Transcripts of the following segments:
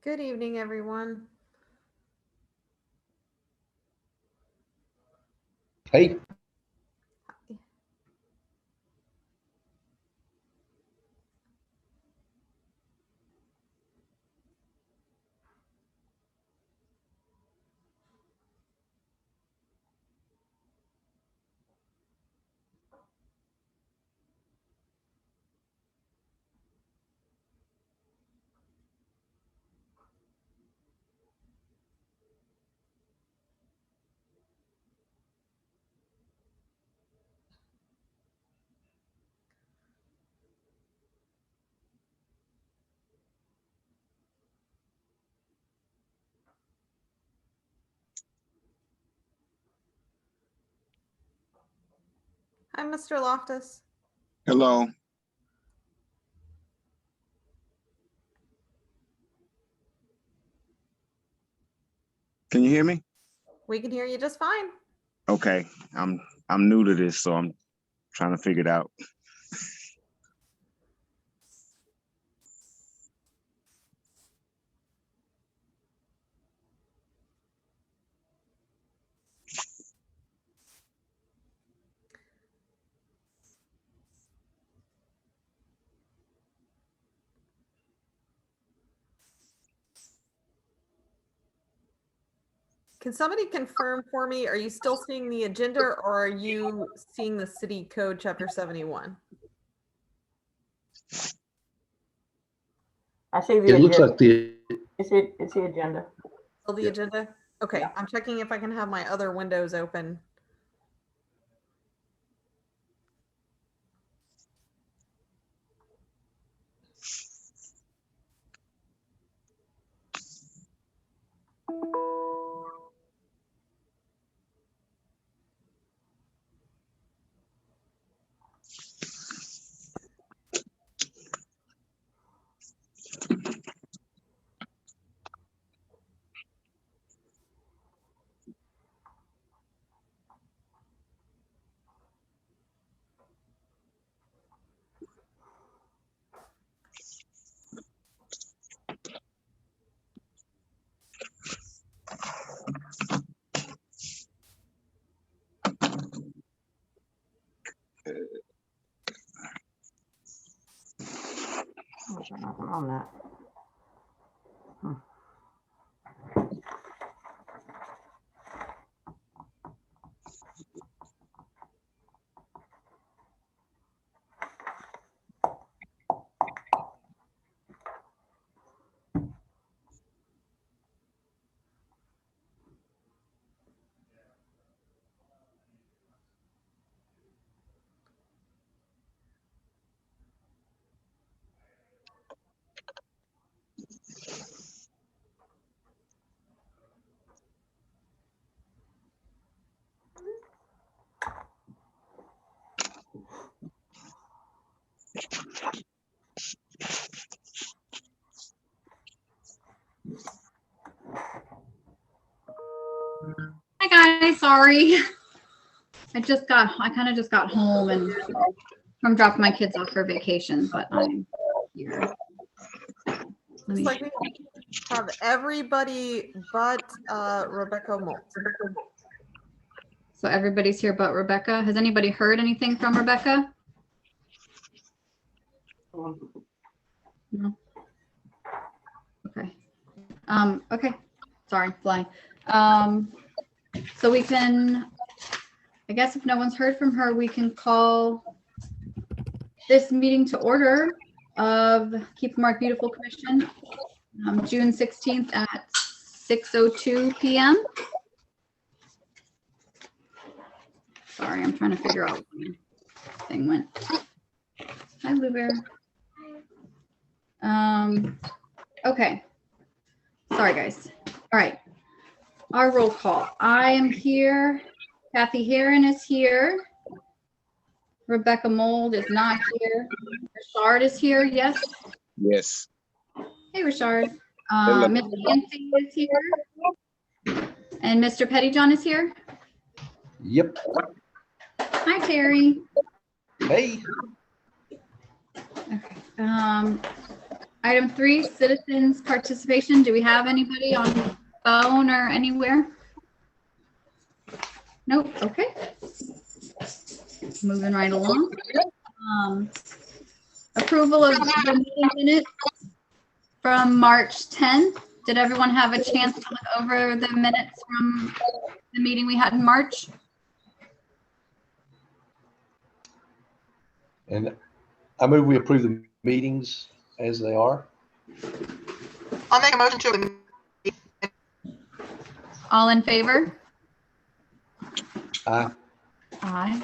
Good evening, everyone. Hey. Hi, Mr. Loftus. Hello. Can you hear me? We can hear you just fine. Okay. I'm new to this, so I'm trying to figure it out. Can somebody confirm for me, are you still seeing the agenda or are you seeing the city code chapter 71? I see the It agenda. looks like It's the agenda. Still the agenda? Okay, Yeah. I'm checking if I can have my other windows open. Oh, there's nothing on that. Hi guys, sorry. I kind of just got home and I'm dropping my kids off for vacation, but I'm here. Looks like we have everybody but Rebecca Molt. So everybody's here but Rebecca. Has anybody heard anything from Rebecca? No. Okay. Okay. Sorry, flying. So we can, I guess if no one's heard from her, we can call this meeting to order of Keep Marque Beautiful Commission, June 16th at 6:02 p.m. Sorry, I'm trying to figure out where the thing went. Hi, Blue Bear. Okay. Sorry, guys. All right. Our roll call. I am here. Kathy Heron is here. Rebecca Mold is not here. Richard is here. Yes. Yes. Hey, Richard. Hello. Miss Nancy is here. And Mr. Pettyjohn is here. Yep. Hi, Terry. Hey. Okay. All Item 3, citizens participation. Do we have anybody on phone or anywhere? Nope. Okay. Moving right along. Approval of the meeting minutes from March 10th. Did everyone have a chance to look over the minutes from the meeting we had in March? And I move we approve the meetings as they are. I'll make a motion to. All in favor? Aye. Aye.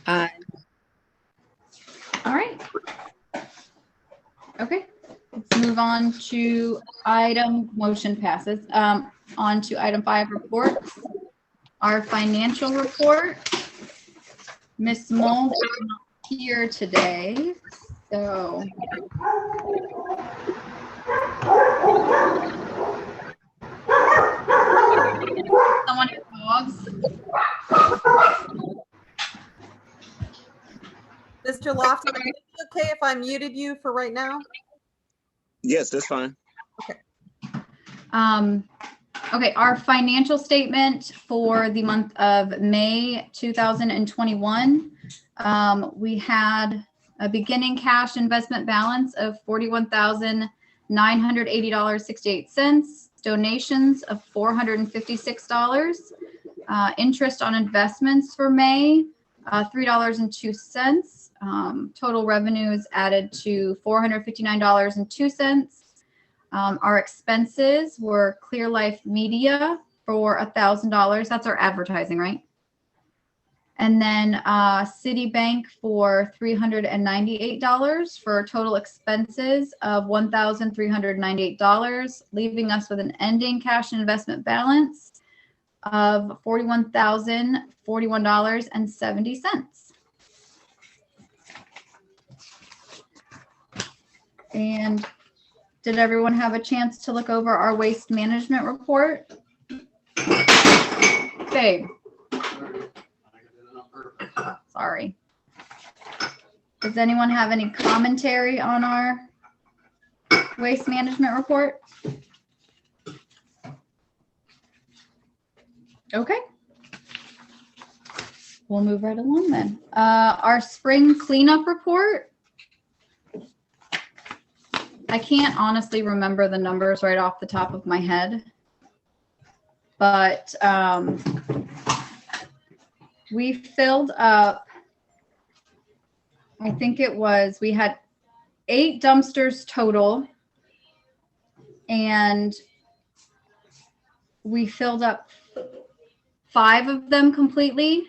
Aye. All right. Okay, let's move on to motion passes. On to item 5, reports. Our financial report. Ms. Mold is not here today, so. Someone has dogs. Mr. Lofton, is it okay if I muted you for right now? Yes, that's fine. Okay, our financial statement for the month of May 2021. We had a beginning cash investment balance of $41,980.68, donations of $456, interest on investments for May, $3.02. Total revenues added to $459.02. Our expenses were Clear Life Media for $1,000. That's our advertising, right? And then Citibank for $398 for total expenses of $1,398, leaving us with an ending cash and investment balance of $41,041.70. And did everyone have a chance to look over our waste management report? Babe. Sorry. Does anyone have any commentary on our waste management report? Okay. We'll move right along then. Our spring cleanup report. I can't honestly remember the numbers right off the top of my head, but we filled up, I think it was, we had 8 dumpsters total, and we filled up 5 of them completely,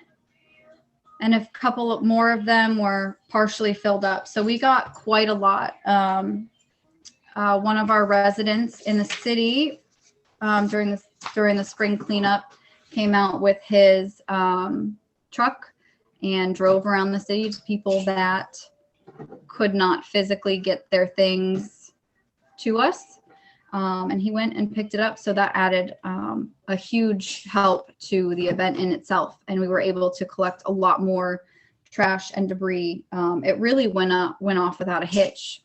and a couple more of them were partially filled up. So we got quite a lot. One of our residents in the city during the spring cleanup came out with his truck and drove around the city to people that could not physically get their things to us. And he went and picked it up. So that added a huge help to the event in itself. And we were able to collect a lot more trash and debris. It really went off without a hitch.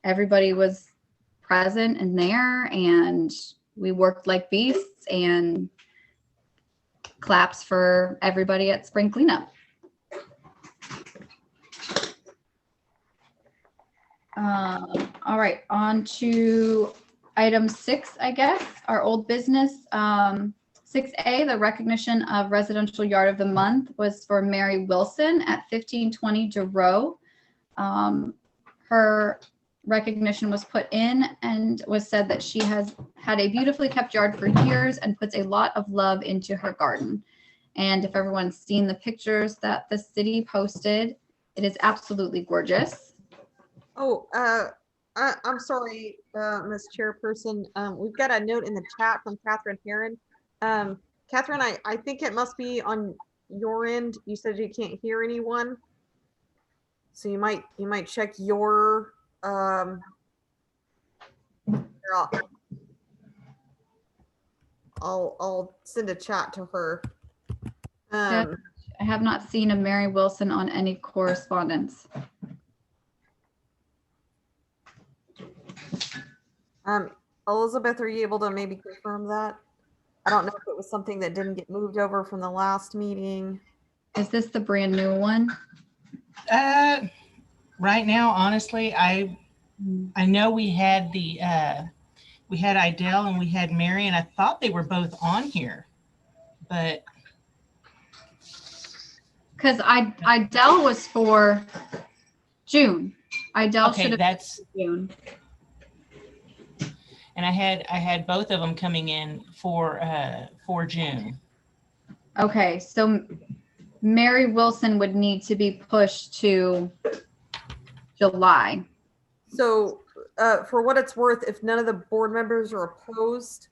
Everybody was present and there, and we worked like beasts, and claps for everybody at spring cleanup. All right, on to item 6, I guess, our old business. 6A, the recognition of residential yard of the month was for Mary Wilson at 1520 Giroux. Her recognition was put in and was said that she has had a beautifully kept yard for years and puts a lot of love into her garden. And if everyone's seen the pictures that the city posted, it is absolutely gorgeous. Oh, I'm sorry, Ms. Chairperson. We've got a note in the chat from Catherine Heron. Catherine, I think it must be on your end. You said you can't hear anyone. So you might check your I'll send a chat to her. I have not seen a Mary Wilson on any correspondence. Elizabeth, are you able to maybe confirm that? I don't know if it was something that didn't get moved over from the last meeting. Is this the brand new one? Right now, honestly, I know we had we had Idell and we had Mary, and I thought they were both on here, but Because Idell was for June. Idell okay, should have that's, been June. and I had both of them coming in for June. Okay, so Mary Wilson would need to be pushed to July. So, for what it's worth, if none of the board members are opposed,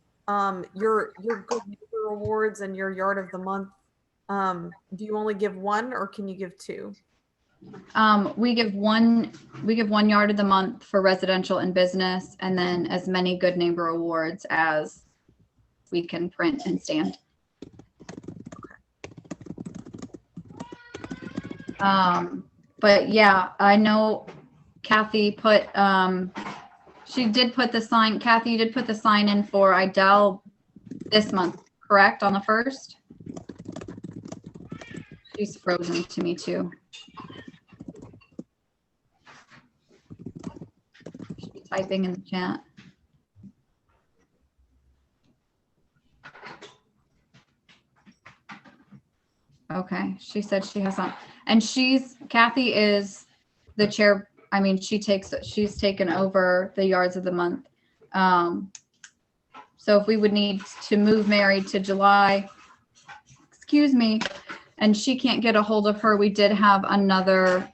your Good Neighbor Awards and your Yard of the Month, do you only give one or can you give two? We give one yard of the month for residential and business, and then as many Good Neighbor Awards as we can print and stand. But yeah, I know Kathy put, she did put the sign, Kathy, you did put the sign in for Idell this month, correct? On the 1st? She's frozen to me too. Should be typing in the chat. Okay, she said she has not, and Kathy is the chair. I mean, she's taken over the yards of the month. So if we would need to move Mary to July, excuse me, and she can't get a hold of her, we did have another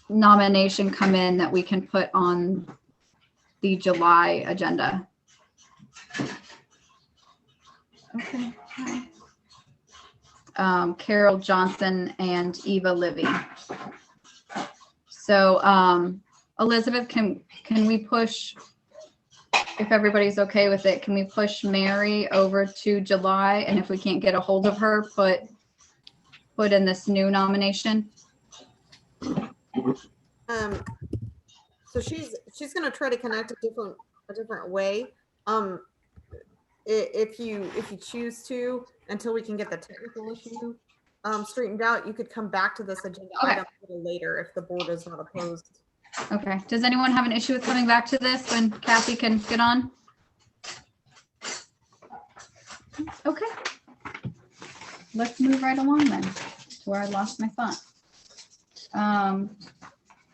nomination come in that we can put on the July agenda. Okay. Carol Johnson and Eva Livy. So Elizabeth, can we push, if everybody's okay with it, can we push Mary over to July? And if we can't get a hold of her, put in this new nomination? So she's going to try to connect a different way. If you choose to, until we can get the technical issue straightened out, you could come back to this agenda Okay. item a little later if the board is not opposed. Okay. Does anyone have an issue with coming back to this when Kathy can get on? Okay. Let's move right along then to where I lost my thought.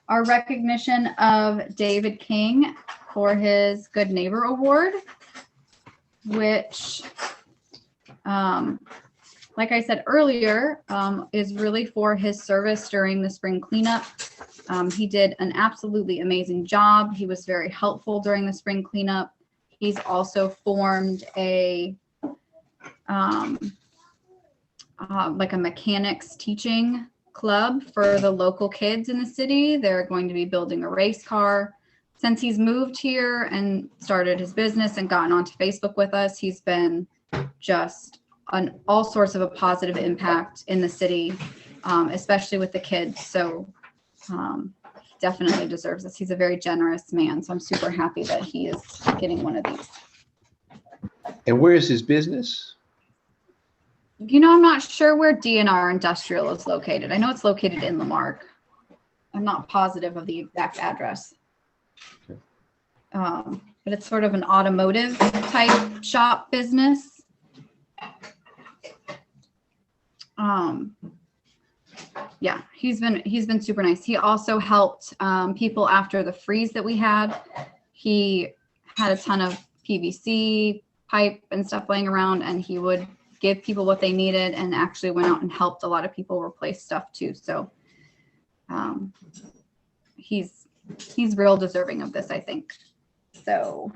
Our recognition of David King for his Good Neighbor Award, which, like I said earlier, is really for his service during the spring cleanup. He did an absolutely amazing job. He was very helpful during the spring cleanup. He's also formed a like a mechanics teaching club for the local kids in the city. They're going to be building a race car. Since he's moved here and started his business and gotten onto Facebook with us, he's been just on all sorts of a positive impact in the city, especially with the kids. So definitely deserves this. He's a very generous man. So I'm super happy that he is getting one of these. And where is his business? You know, I'm not sure where DNR Industrial is located. I know it's located in Marque. I'm not positive of the exact address. But it's sort of an automotive type shop business. Yeah, he's been super nice. He also helped people after the freeze that we had. He had a ton of PVC pipe and stuff laying around, and he would give people what they needed, and actually went out and helped a lot of people replace stuff too. So he's real deserving of this, I think. So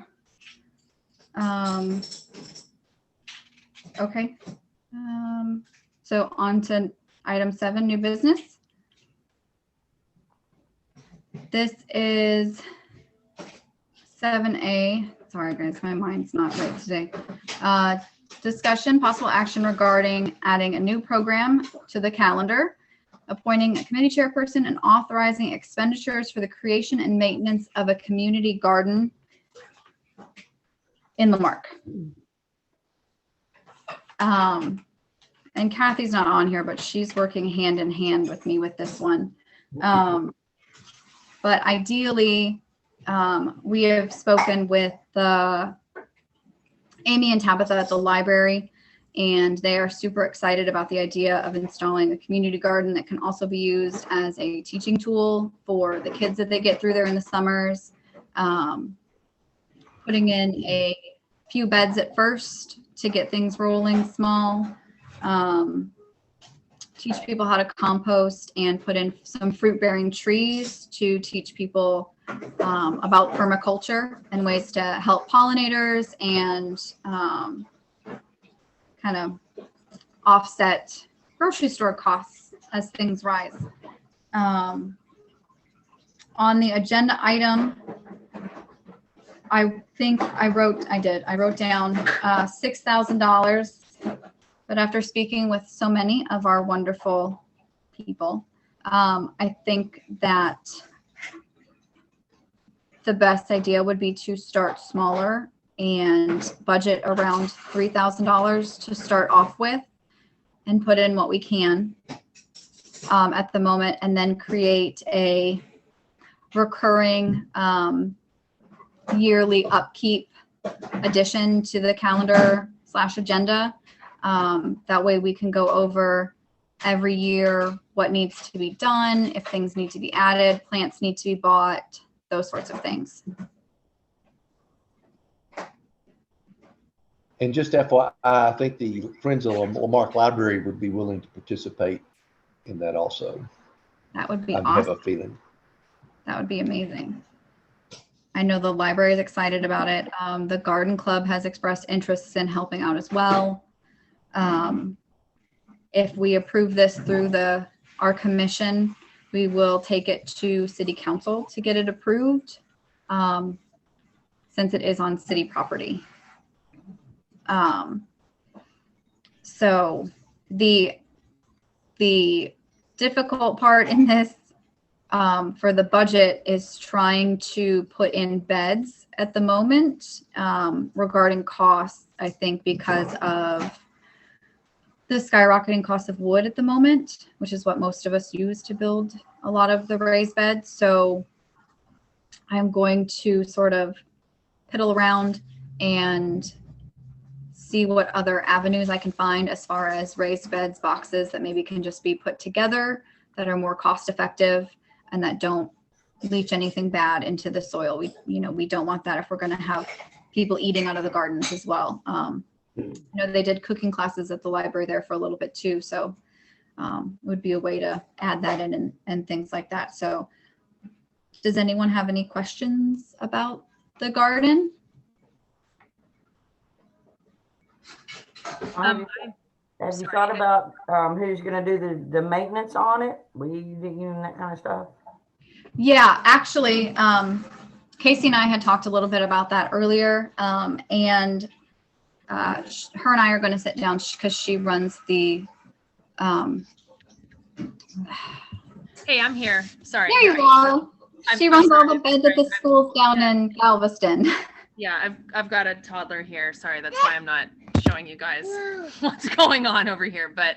okay. So on to item 7, new business. This is 7A. Sorry guys, my mind's not right today. Discussion, possible action regarding adding a new program to the calendar, appointing a committee chairperson, and authorizing expenditures for the creation and maintenance of a community garden in the Marque. And Kathy's not on here, but she's working hand in hand with me with this one. But ideally, we have spoken with Amy and Tabitha at the library, and they are super excited about the idea of installing a community garden that can also be used as a teaching tool for the kids that they get through there in the summers. Putting in a few beds at first to get things rolling small. Teach people how to compost and put in some fruit-bearing trees to teach people about permaculture and ways to help pollinators and kind of offset grocery store costs as things rise. On the agenda item, I think I wrote down $6,000. But after speaking with so many of our wonderful people, I think that the best idea would be to start smaller and budget around $3,000 to start off with and put in what we can at the moment, and then create a recurring yearly upkeep addition to the calendar/agenda. That way we can go over every year what needs to be done, if things need to be added, plants need to be bought, those sorts of things. And just FYI, I think the Friends of Marque Library would be willing to participate in that also. That would be I awesome. have a feeling. That would be amazing. I know the library is excited about it. The garden club has expressed interest in helping out as well. If we approve this through our commission, we will take it to city council to get it approved, since it is on city property. So the difficult part in this for the budget is trying to put in beds at the moment, regarding costs, I think because of the skyrocketing cost of wood at the moment, which is what most of us use to build a lot of the raised beds. So I'm going to sort of piddle around and see what other avenues I can find as far as raised beds, boxes that maybe can just be put together that are more cost effective and that don't leach anything bad into the soil. We don't want that if we're going to have people eating out of the gardens as well. They did cooking classes at the library there for a little bit too. So it would be a way to add that in and things like that. So does anyone have any questions about the garden? Have you thought about who's going to do the maintenance on it? Weeding and that kind of stuff? Yeah, actually, Casey and I had talked a little bit about that earlier, and her and I are going to sit down because she runs the. Hey, I'm here. Sorry. There you are. She runs all the beds at the schools down in Galveston. Yeah, I've got a toddler here. Sorry, that's why I'm not showing you guys what's going on over here. But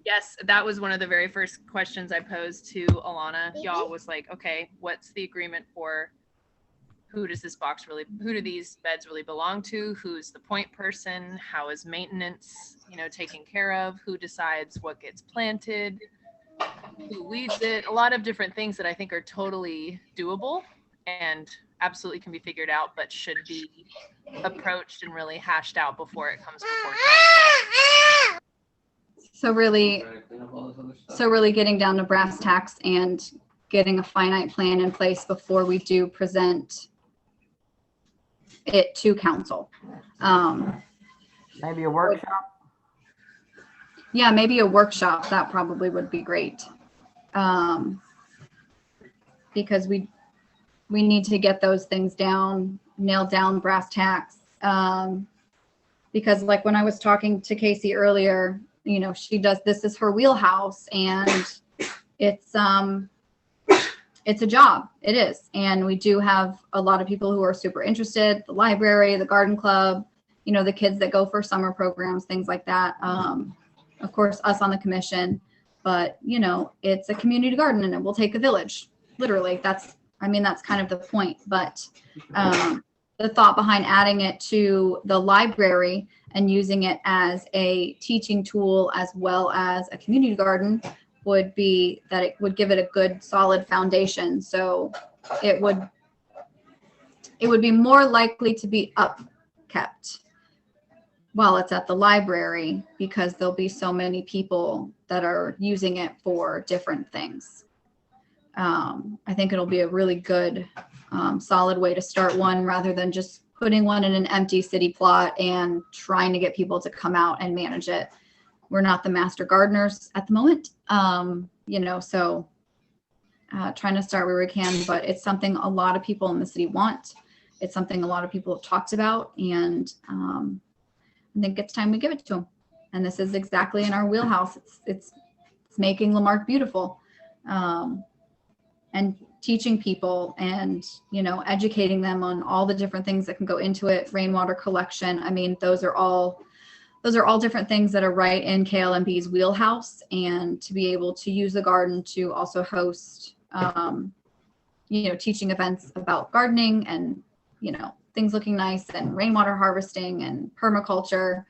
yes, that was one of the very first questions I posed to Alana. Y'all was like, okay, what's the agreement for? Who do these beds really belong to? Who's the point person? How is maintenance, taken care of? Who decides what gets planted? Who weeds it? A lot of different things that I think are totally doable and absolutely can be figured out, but should be approached and really hashed out before it comes before council. So really getting down to brass tacks and getting a finite plan in place before we do present it to council. Maybe a workshop? Yeah, maybe a workshop. That probably would be great. Because we need to get those things down, nailed down, brass tacks. Because like when I was talking to Casey earlier, this is her wheelhouse, and it's it's a job. It is. And we do have a lot of people who are super interested, the library, the garden club, you know, the kids that go for summer programs, things like that. Of course, us on the commission, but you know, it's a community garden and it will take a village. Literally, that's kind of the point. But the thought behind adding it to the library and using it as a teaching tool as well as a community garden would be that it would give it a good solid foundation. So it would be more likely to be upkept while it's at the library, because there'll be so many people that are using it for different things. I think it'll be a really good solid way to start one, rather than just putting one in an empty city plot and trying to get people to come out and manage it. We're not the master gardeners at the moment, you know, so trying to start where we can, but it's something a lot of people in the city want. It's something a lot of people have talked about, and I think it's time we give it to them. And this is exactly in our wheelhouse. It's making Lamarque beautiful, and teaching people and, you know, educating them on all the different things that can go into it. Rainwater collection. I mean, those are all different things that are right in KLMB's wheelhouse. And to be able to use the garden to also host, you know, teaching events about gardening and, you know, things looking nice, and rainwater harvesting and permaculture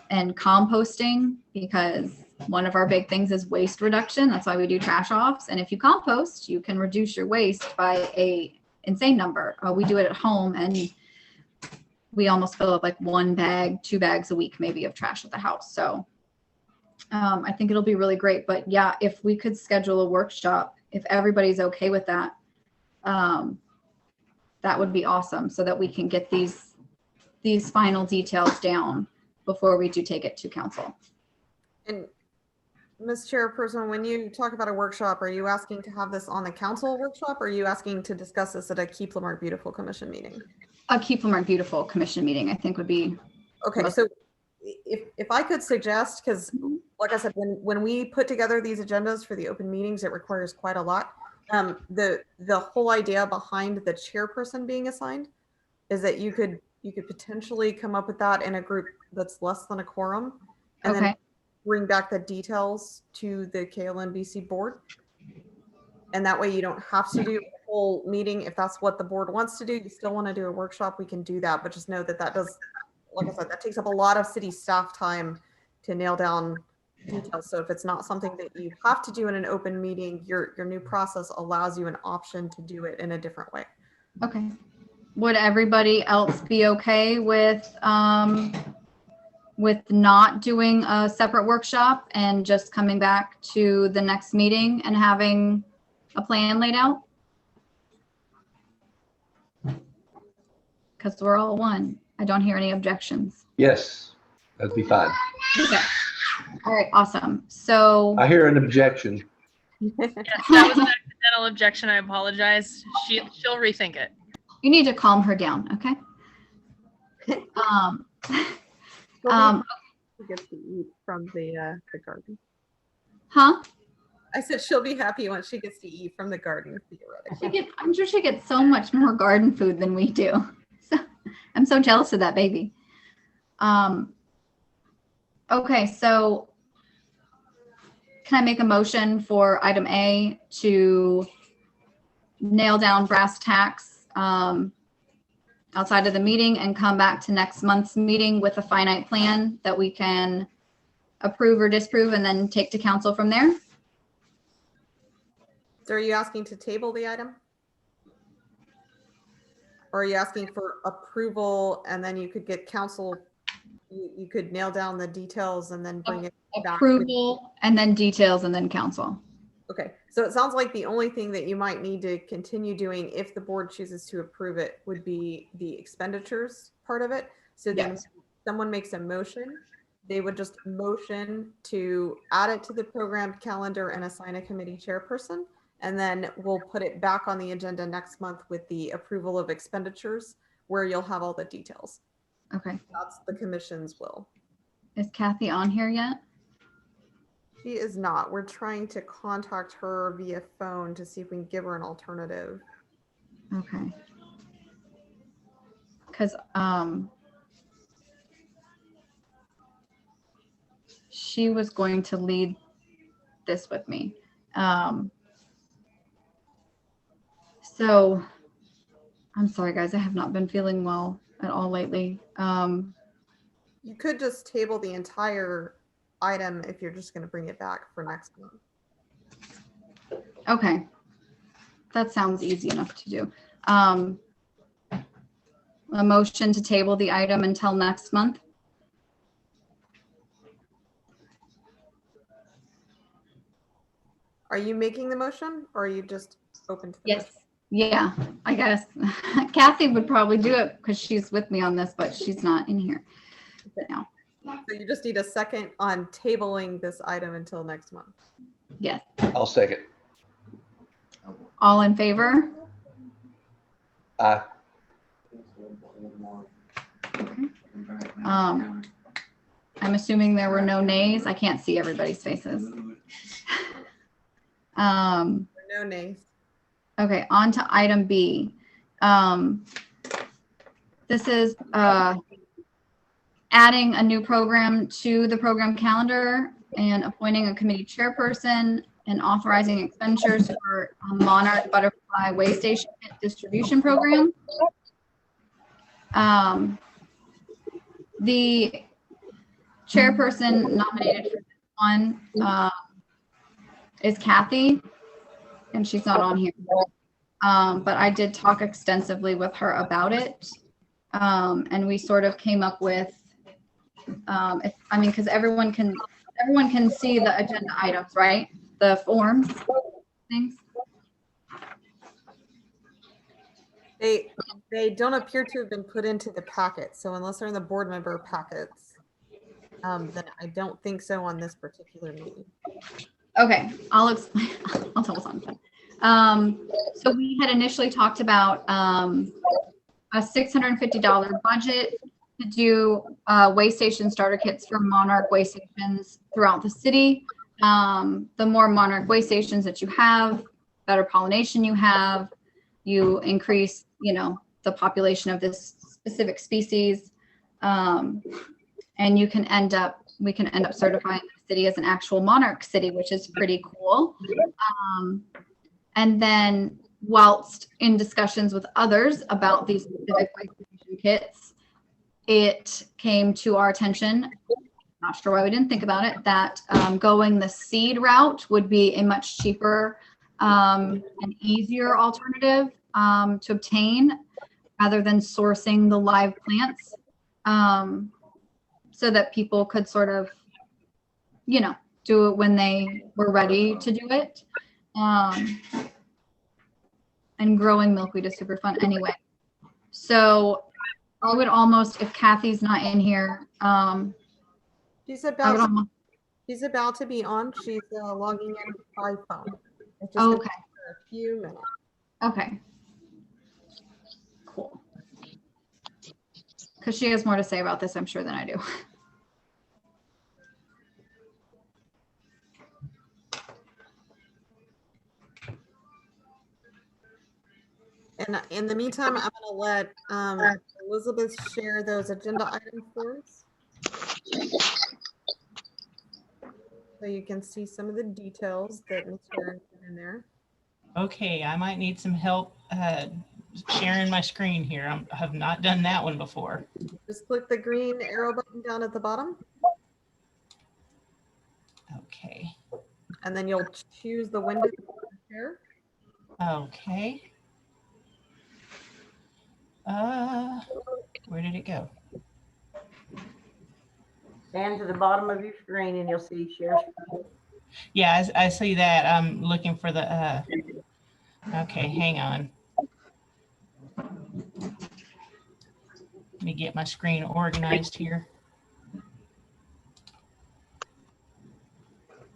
and composting, because one of our big things is waste reduction. That's why we do trash offs. And if you compost, you can reduce your waste by a insane number. We do it at home, and we almost fill up like 1 bag, 2 bags a week, maybe, of trash at the house. So I think it'll be really great. But yeah, if we could schedule a workshop, if everybody's okay with that, that would be awesome, so that we can get these final details down before we do take it to council. And Ms. Chairperson, when you talk about a workshop, are you asking to have this on the council workshop, or are you asking to discuss this at a Keep Lamarque Beautiful Commission meeting? A Keep Lamarque Beautiful Commission meeting, I think, would be okay. So if I could suggest, because like I said, when we put together these agendas for the open meetings, it requires quite a lot. The whole idea behind the chairperson being assigned is that you could potentially come up with that in a group that's less than a quorum, and then bring back the details to the KLMBC board. And that way you don't have to do a whole meeting. If that's what the board wants to do, you still want to do a workshop, we can do that. But just know that does, like I said, that takes up a lot of city staff time to nail down details. So if it's not something that you have to do in an open meeting, your new process allows you an option to do it in a different way. Okay. Would everybody else be okay with not doing a separate workshop and just coming back to the next meeting and having a plan laid out? Because we're all one. I don't hear any objections. Yes, that'd be fine. Okay. All right, awesome. So I hear an objection. Yes, that was an accidental objection. I apologize. She'll rethink it. you need to calm her down, okay? She gets to eat from the garden. Huh? I said she'll be happy once she gets to eat from the garden, theoretically. I'm sure she gets so much more garden food than we do. So I'm so jealous of that baby. Okay, so can I make a motion for item A to nail down brass tacks outside of the meeting and come back to next month's meeting with a finite plan that we can approve or disapprove and then take to council from there? So are you asking to table the item? Or are you asking for approval and then you could get council, you could nail down the details and then bring it back? Approval and then details and then council. Okay, so it sounds like the only thing that you might need to continue doing if the board chooses to approve it would be the expenditures part of it. So then Yes. someone makes a motion, they would just motion to add it to the program calendar and assign a committee chairperson. And then we'll put it back on the agenda next month with the approval of expenditures where you'll have all the details. Okay. That's the commission's will. Is Kathy on here yet? She is not. We're trying to contact her via phone to see if we can give her an alternative. Okay. Because she was going to lead this with me. So I'm sorry, guys. I have not been feeling well at all lately. You could just table the entire item if you're just going to bring it back for next month. Okay. That sounds easy enough to do. A motion to table the item until next month. Are you making the motion or are you just open to the Yes. Yeah, I guess. Kathy would probably do it because she's with me on this, but she's not in here now. motion? So you just need a second on tabling this item until next month. Yes. I'll second. All in favor? Aye. I'm assuming there were no nays. I can't see everybody's faces. No nays. Okay, on to item B. This is adding a new program to the program calendar and appointing a committee chairperson and authorizing expenditures for a Monarch Butterfly Way Station distribution program. The chairperson nominated for this one is Kathy, and she's not on here. But I did talk extensively with her about it. And we sort of came up with, because everyone can see the agenda items, right? The forms, things. They don't appear to have been put into the packet. So unless they're in the board member packets, then I don't think so on this particular meeting. Okay, I'll explain. I'll tell us on. So we had initially talked about a $650 budget to do way station starter kits for Monarch way stations throughout the city. The more Monarch way stations that you have, better pollination you have, you increase, the population of this specific species, and we can end up certifying the city as an actual monarch city, which is pretty cool. And then whilst in discussions with others about these specific way station kits, it came to our attention, not sure why we didn't think about it, that going the seed route would be a much cheaper and easier alternative to obtain rather than sourcing the live plants, so that people could sort of, do it when they were ready to do it. And growing milkweed is super fun anyway. So I would almost, if Kathy's not in here, She's about to be on. She's logging in by phone. It's just gonna take her a few minutes. Okay. Cool. Because she has more to say about this, I'm sure, than I do. And in the meantime, I'm going to let Elizabeth share those agenda items for us. So you can see some of the details that Ms. Sharon put in there. Okay, I might need some help sharing my screen here. I have not done that one before. Just click the green arrow button down at the bottom. Okay. And then you'll choose the window to share. Okay. Where did it go? Stand to the bottom of your screen and you'll see share screen. Yeah, I see that. I'm looking for the, okay, hang on. Let me get my screen organized here.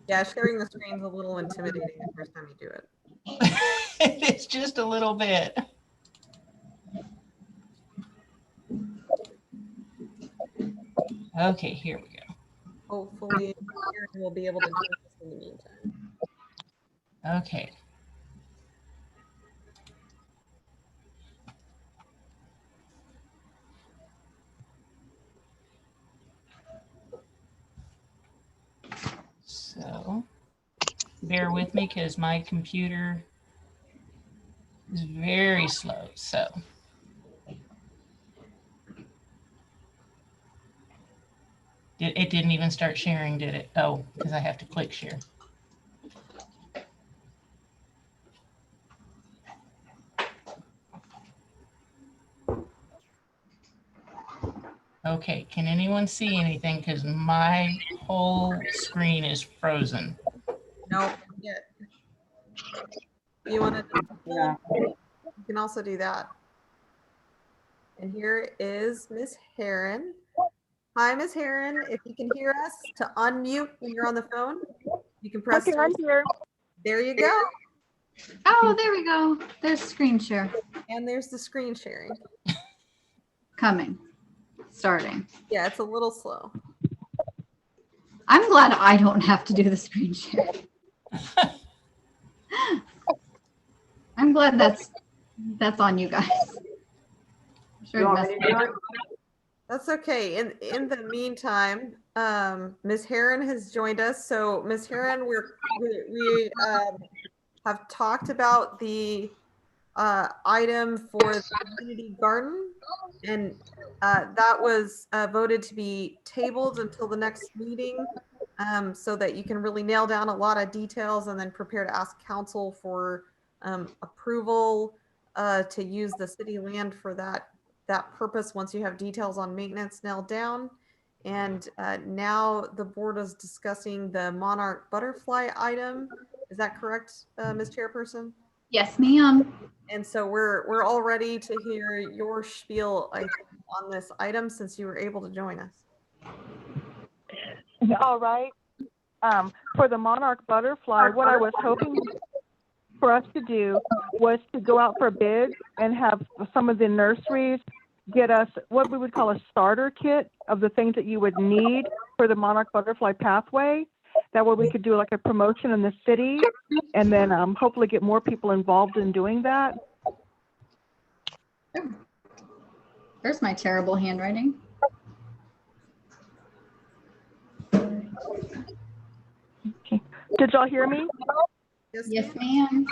Yeah, sharing the screen is a little intimidating the first time you do it. It's just a little bit. Okay, here we go. Hopefully we'll be able to do this Okay. So bear with me because my computer is very slow. So it didn't even start sharing, did it? Oh, because I have to click share. Okay, can anyone see anything? Because my whole screen is frozen. No, yeah. You want to? Yeah. You can also do that. And here is Miss Heron. Hi, Miss Heron. If you can hear us, to unmute when you're on the phone, you can press. Okay, I'm here. There you go. Oh, there we go. There's screen share And there's the screen sharing. coming, starting. Yeah, it's a little slow. I'm glad I don't have to do the screen share. I'm glad that's on you guys. Sure, You want me to do it? That's okay. In the meantime, Ms. Heron has joined us. So Ms. Heron, we have talked about the item for the community garden, and that was voted to be tabled until the next meeting, so that you can really nail down a lot of details and then prepare to ask council for approval to use the city land for that purpose once you have details on maintenance nailed down. And now the board is discussing the monarch butterfly item. Is that correct, Ms. Chairperson? Yes, ma'am. And so we're all ready to hear your spiel, I think, on this item since you were able to join us. All right. For the monarch butterfly, what I was hoping for us to do was to go out for bids and have some of the nurseries get us what we would call a starter kit of the things that you would need for the monarch butterfly pathway. That way we could do like a promotion in the city and then hopefully get more people involved in doing that. There's my terrible handwriting. Okay. Did y'all hear me? Yes, ma'am.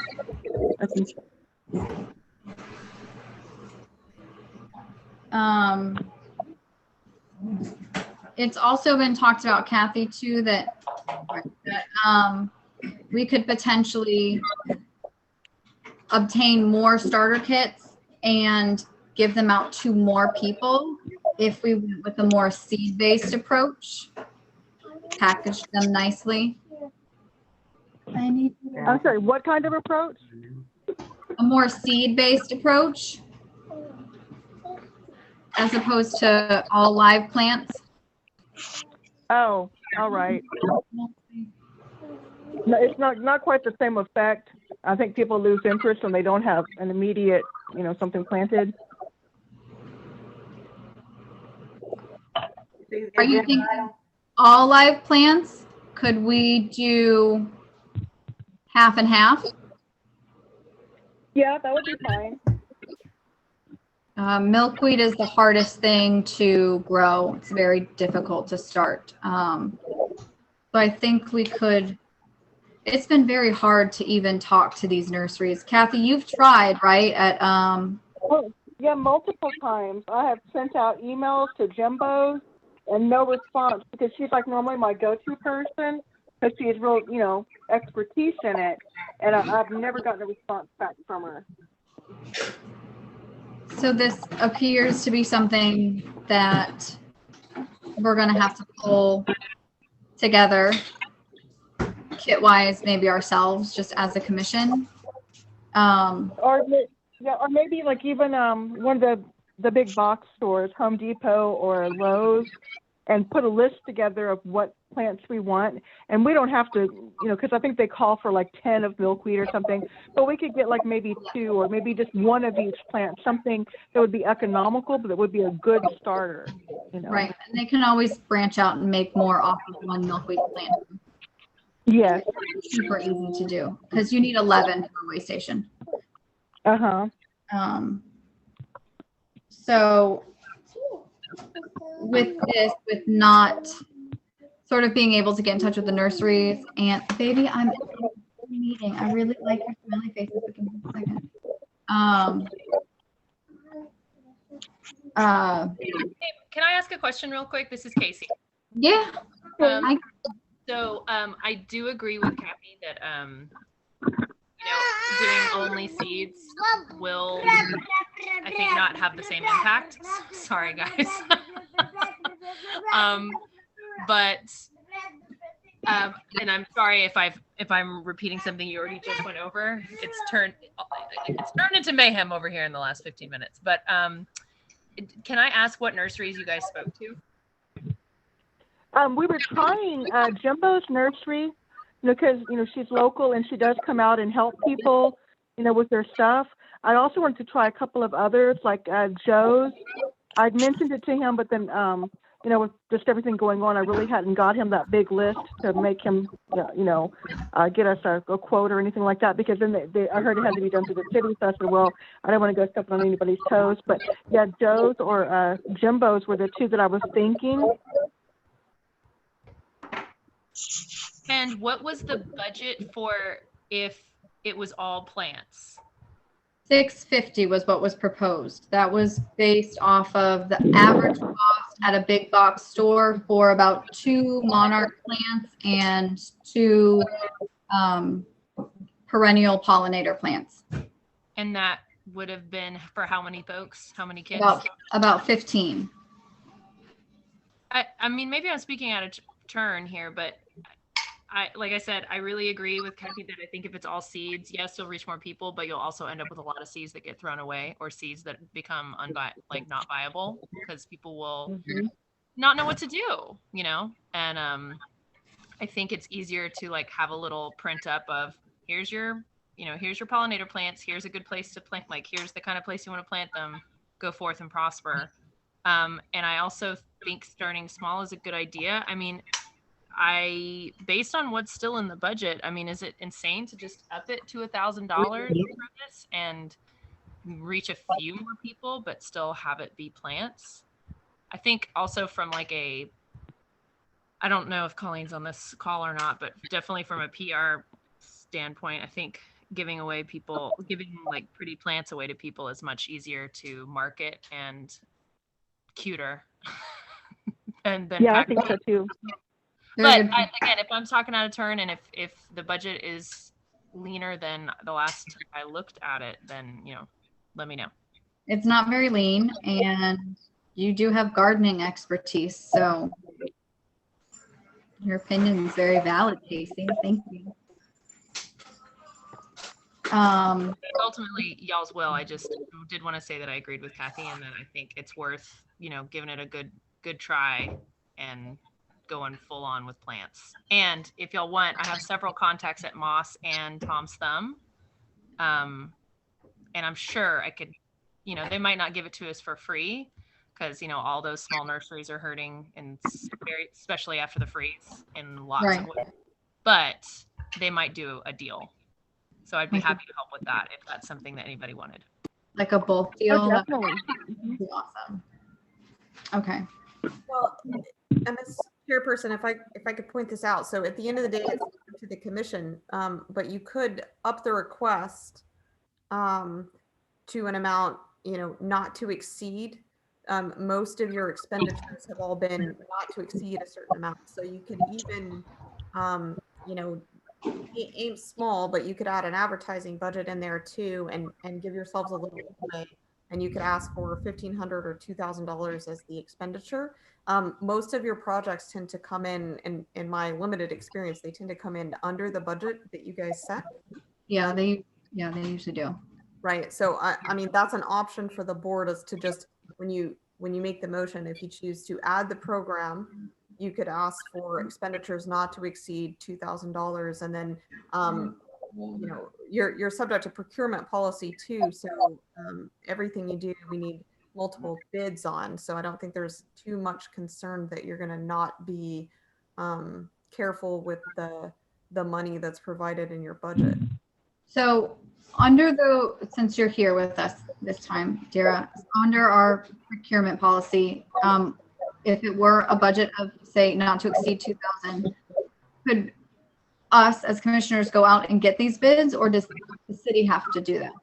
It's also been talked about, Kathy, too, that we could potentially obtain more starter kits and give them out to more people if we went with a more seed-based approach, package them nicely. I'm sorry, what kind of approach? A more seed-based approach as opposed to all live plants. Oh, all right. No, it's not quite the same effect. I think people lose interest when they don't have an immediate, something planted. Are you thinking all live plants? Could we do half and half? Yeah, that would be fine. Milkweed is the hardest thing to grow. It's very difficult to start. So I think we could, it's been very hard to even talk to these nurseries. Kathy, you've tried, right? Oh, yeah, multiple times. I have sent out emails to Jimbo's and no response because she's like normally my go-to person because she has real, expertise in it. And I've never gotten a response back from her. So this appears to be something that we're going to have to pull together kit-wise, maybe ourselves, just as a commission. Or maybe like even one of the big box stores, Home Depot or Lowe's, and put a list together of what plants we want. And we don't have to, because I think they call for like 10 of milkweed or something, but we could get like maybe 2 or maybe just 1 of each plant, something that would be economical, but that would be a good starter. Right. And they can always branch out and make more off of one milkweed plant. Yes. Super easy to do because you need 11 for a way station. Uh-huh. So with this, with not sort of being able to get in touch with the nurseries and baby, I'm in a meeting. I really like your smiley faces. Give me a second. Hey, can I ask a question real quick? This is Casey. Yeah. So I do agree with Kathy that doing only seeds will, I think, not have the same impact. Sorry, guys. But and I'm sorry if I'm repeating something you already just went over. It's turned into mayhem over here in the last 15 minutes. But can I ask what nurseries you guys spoke to? We were trying Jimbo's nursery, because she's local and she does come out and help people, with their stuff. I also wanted to try a couple of others, like Joe's. I'd mentioned it to him, but then with just everything going on, I really hadn't got him that big list to make him, get us a quote or anything like that, because then I heard it had to be done through the city. So I said, well, I don't want to go stepping on anybody's toes. But yeah, Joe's or Jimbo's were the two that I was thinking. And what was the budget for if it was all plants? $650 was what was proposed. That was based off of the average cost at a big box store for about 2 monarch plants and 2 perennial pollinator plants. And that would have been for how many folks? How many kids? About 15. I mean, maybe I'm speaking out of turn here, but like I said, I really agree with Kathy that I think if it's all seeds, yes, you'll reach more people, but you'll also end up with a lot of seeds that get thrown away, or seeds that become not viable, because people will not know what to do, and I think it's easier to have a little print up of here's your pollinator plants, here's a good place to plant, here's the kind of place you want to plant them, go forth and prosper. And I also think starting small is a good idea. I mean, based on what's still in the budget, I mean, is it insane to just up it to $1,000 for this and reach a few more people, but still have it be plants? I think also from I don't know if Colleen's on this call or not, but definitely from a PR standpoint, I think giving pretty plants away to people is much easier to market and cuter. and then I think so too. But again, if I'm talking out of turn, and if the budget is leaner than the last I looked at it, then let me know. It's not very lean, and you do have gardening expertise, so your opinion is very valid, Casey. Thank you. Ultimately, y'all's will. I just did want to say that I agreed with Kathy, and that I think it's worth giving it a good try and going full on with plants. And if y'all want, I have several contacts at Moss and Tom's Thumb. And I'm sure I could, they might not give it to us for free, because, all those small nurseries are hurting, and especially after the freeze in lots of ways. But they might do a deal. So I'd be happy to help with that if that's something that anybody wanted. Like a bulk deal? Oh, definitely. That'd be awesome. Okay. Well, Ms. Chairperson, if I could point this out, so at the end of the day, it's up to the commission, but you could up the request to an amount, not to exceed. Most of your expenditures have all been not to exceed a certain amount, so you could even, aim small, but you could add an advertising budget in there too, and give yourselves a little leeway, and you could ask for $1,500 or $2,000 as the expenditure. Most of your projects tend to come in my limited experience, they tend to come in under the budget that you guys set. Yeah, they usually do. Right. So I mean, that's an option for the board, is to just, when you make the motion, if you choose to add the program, you could ask for expenditures not to exceed $2,000, and then you're subject to procurement policy too. So everything you do, we need multiple bids on. So I don't think there's too much concern that you're going to not be careful with the the money that's provided in your budget. So since you're here with us this time, Dara, under our procurement policy, if it were a budget of, say, not to exceed 2,000, could us as commissioners go out and get these bids, or does the city have to do that?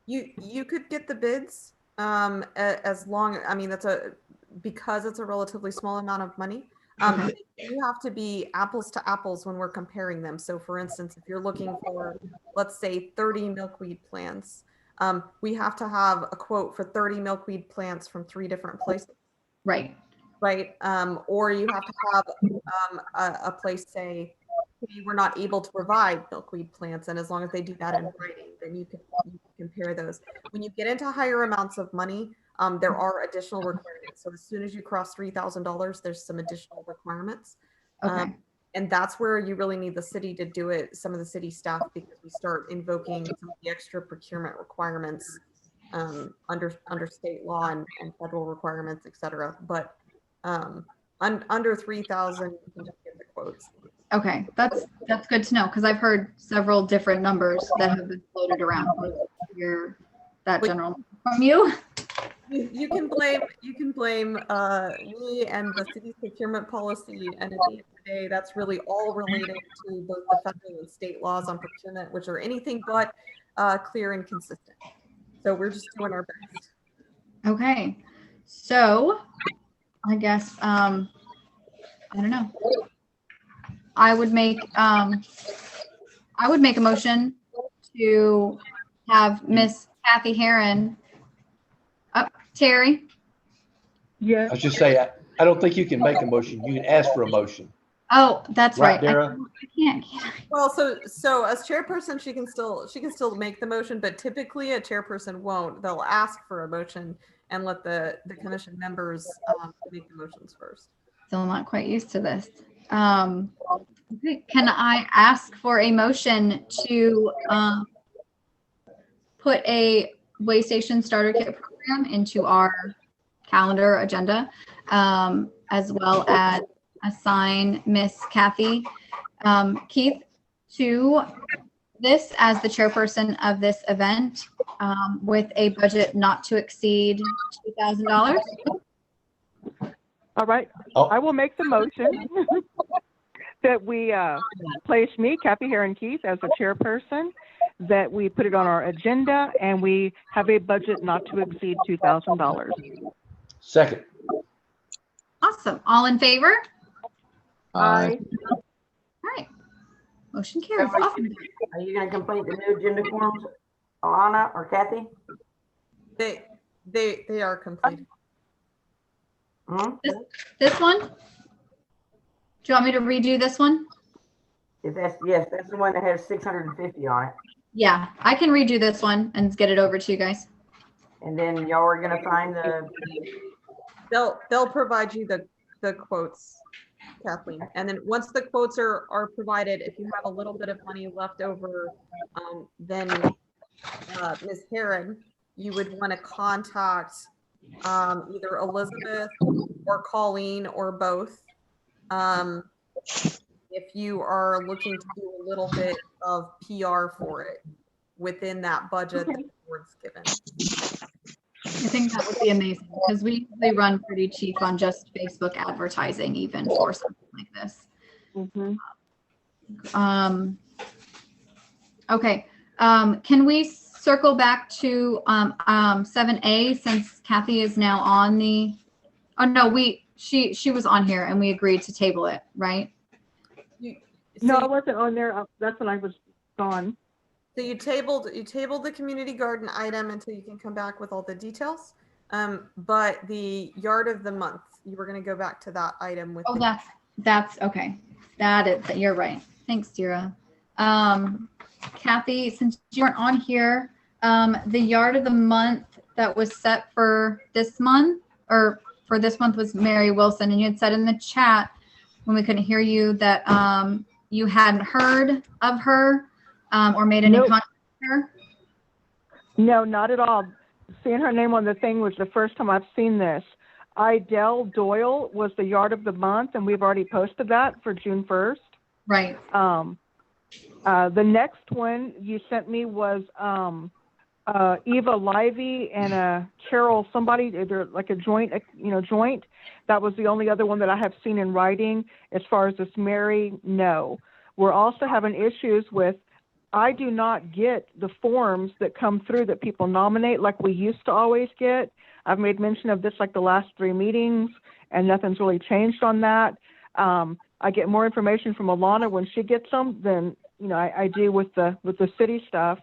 You could get the bids, as long, I mean, because it's a relatively small amount of money. Okay. You have to be apples to apples when we're comparing them. So for instance, if you're looking for, let's say 30 milkweed plants, we have to have a quote for 30 milkweed plants from 3 different places. Right. Right. Or you have to have a place say, hey, we're not able to provide milkweed plants. And as long as they do that in writing, then you can compare those. When you get into higher amounts of money, there are additional requirements. So as soon as you cross $3,000, there's some additional requirements. Okay. And that's where you really need the city to do it, some of the city staff, because we start invoking some of the extra procurement requirements under state law and federal requirements, et cetera. But under 3,000, you can just get the quotes. Okay, that's good to know, because I've heard several different numbers that have been floated around. That general from you. You can blame me and the city's procurement policy, and at the end of the day, that's really all related to both the federal and state laws on procurement, which are anything but clear and consistent. So we're just doing our best. Okay, so I guess I don't know. I would make a motion to have Miss Kathy Heron. Terry? Yes. I was just say, I don't think you can make a motion. You can ask for a motion. Oh, that's right. Dara? I can't. Well, so as chairperson, she can still make the motion, but typically a chairperson won't. They'll ask for a motion and let the commission members make the motions first. Still not quite used to this. Okay, can I ask for a motion to put a way station starter kit program into our calendar agenda, as well as assign Miss Kathy Keith to this as the chairperson of this event, with a budget not to exceed $2,000? All right. Oh. I will make the motion that we place me, Kathy Heron Keith, as the chairperson, that we put it on our agenda, and we have a budget not to exceed $2,000. Second. Awesome. All in favor? Aye. All right. Motion carries. Awesome. Are you gonna complete the new agenda forms, Alana or Kathy? They are complete. Hmm? This one? Do you want me to redo this one? Yes, that's the one that has 650 on it. Yeah, I can redo this one and get it over to you guys. And then y'all are gonna find They'll provide you the quotes, Kathleen. And then once the quotes are provided, if you have a little bit of money left over, then Ms. Heron, you would want to contact either Elizabeth or Colleen or both. If you are looking to do a little bit of PR for it within that budget that the board's given. I think that would be amazing, because we run pretty cheap on just Facebook advertising, even for something like this. Mm-hmm. Okay. Can we circle back to 7A, since Kathy is now on the, oh no, she was on here and we agreed to table it, right? No, I wasn't on there. That's when I was gone. So you tabled the community garden item until you can come back with all the details. But the yard of the month, you were going to go back to that item with. Oh, that's okay. You're right. Thanks, Dira. Kathy, since you weren't on here, the yard of the month that was set for this month, was Mary Wilson, and you had said in the chat when we couldn't hear you that you hadn't heard of her or made any contact with her. No, not at all. Seeing her name on the thing was the first time I've seen this. Idell Doyle was the yard of the month, and we've already posted that for June 1st. Right. The next one you sent me was Eva Livey and Carol somebody. They're like a joint, joint. That was the only other one that I have seen in writing. As far as this Mary, no. We're also having issues with, I do not get the forms that come through that people nominate like we used to always get. I've made mention of this like the last 3 meetings, and nothing's really changed on that. I get more information from Alana when she gets them than I do with the city stuff.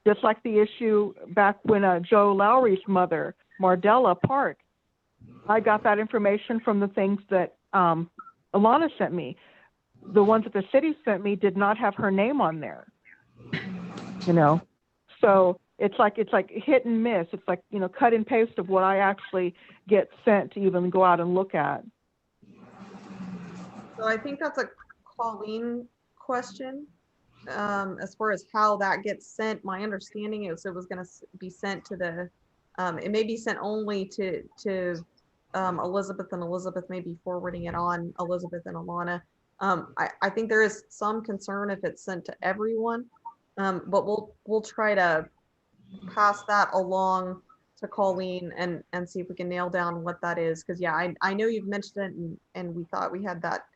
Just like the issue back when Joe Lowry's mother, Mardella Park, I got that information from the things that Alana sent me. The ones that the city sent me did not have her name on there. So it's like hit and miss. It's like cut and paste of what I actually get sent to even go out and look at. So I think that's a Colleen question. As far as how that gets sent, my understanding is it was going to be sent to the, it may be sent only to Elizabeth, and Elizabeth may be forwarding it on Elizabeth and Alana. I think there is some concern if it's sent to everyone, but we'll try to pass that along to Colleen and see if we can nail down what that is. Because yeah, I know you've mentioned it, and we thought we had that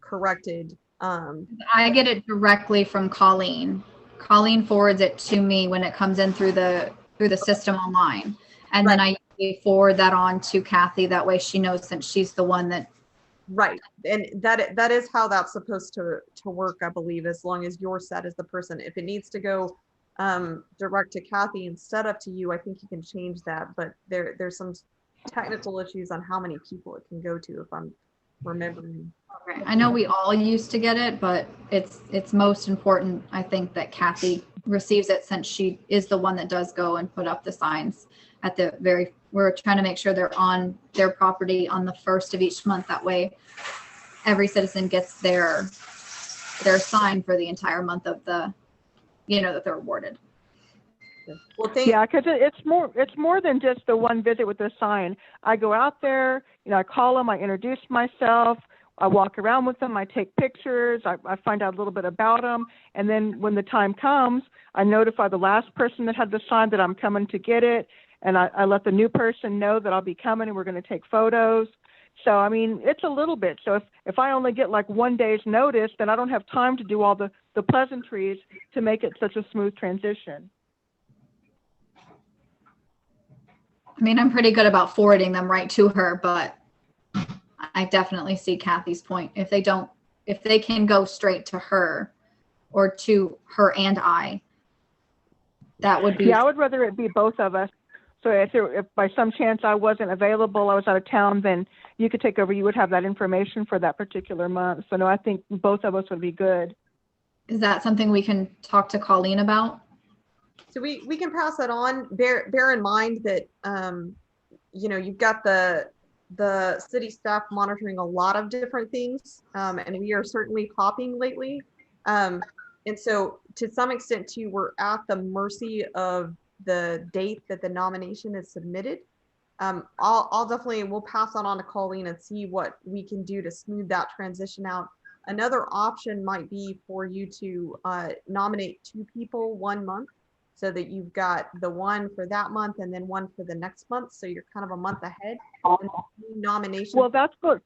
corrected. I get it directly from Colleen. Colleen forwards it to me when it comes in through the system online, and Right. then I forward that on to Kathy. That way she knows, since she's the one that. Right, and that is how that's supposed to work, I believe, as long as you're set as the person. If it needs to go direct to Kathy instead of to you, I think you can change that. But there's some technical issues on how many people it can go to, if I'm remembering. Okay. I know we all used to get it, but it's most important, I think, that Kathy receives it, since she is the one that does go and put up the signs at the very, we're trying to make sure they're on their property on the 1st of each month. That way every citizen gets their sign for the entire month of the, that they're awarded. Well, Yeah, because it's more than just the one visit with the sign. I go out there, I call them, I introduce myself, I walk around with them, I take pictures, I find out a little bit about them, and then when the time comes, I notify the last person that had the sign that I'm coming to get it, and I let the new person know that I'll be coming and we're going to take photos. So, I mean, it's a little bit. So if I only get like 1 day's notice, then I don't have time to do all the pleasantries to make it such a smooth transition. I mean, I'm pretty good about forwarding them right to her, but I definitely see Kathy's point. If they can go straight to her or to her and I, that would be. Yeah, I would rather it be both of us. So if by some chance I wasn't available, I was out of town, then you could take over. You would have that information for that particular month. So no, I think both of us would be good. Is that something we can talk to Colleen about? So we can pass that on. Bear in mind that you've got the city staff monitoring a lot of different things, and we are certainly popping lately. And so to some extent too, we're at the mercy of the date that the nomination is submitted. We'll pass that on to Colleen and see what we can do to smooth that transition out. Another option might be for you to nominate 2 people 1 month, so that you've got the one for that month and then one for the next month. So you're kind of a month ahead. Nomination. Well, that's what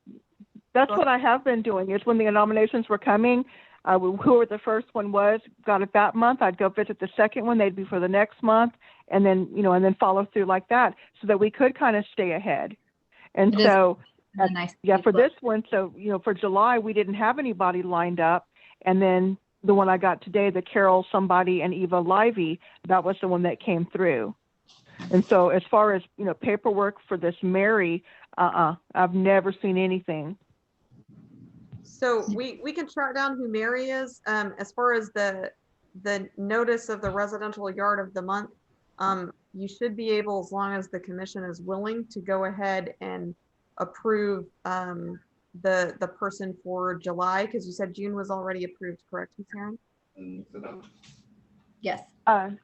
I have been doing, is when the nominations were coming, whoever the first one was got it that month, I'd go visit the second one, they'd be for the next month, and then, and then follow through like that, so that we could kind of stay ahead. And so, for this one, so, for July, we didn't have anybody lined up. And then the one I got today, the Carol somebody and Eva Livey, that was the one that came through. And so as far as, paperwork for this Mary, I've never seen anything. So we can track down who Mary is. As far as the notice of the residential yard of the month, you should be able, as long as the commission is willing, to go ahead and approve the person for July, because you said June was already approved, correct, Ms. Heron? Yes. Okay.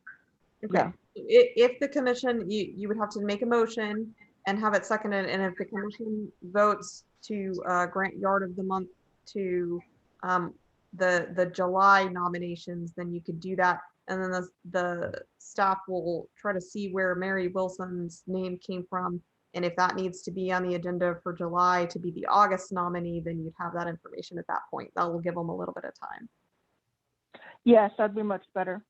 Yeah. If the commission, you would have to make a motion and have it seconded, and if the commission votes to grant yard of the month to the July nominations, then you could do that. And then the staff will try to see where Mary Wilson's name came from. And if that needs to be on the agenda for July to be the August nominee, then you'd have that information at that point. That will give them a little bit of time. Yes, that'd be much better.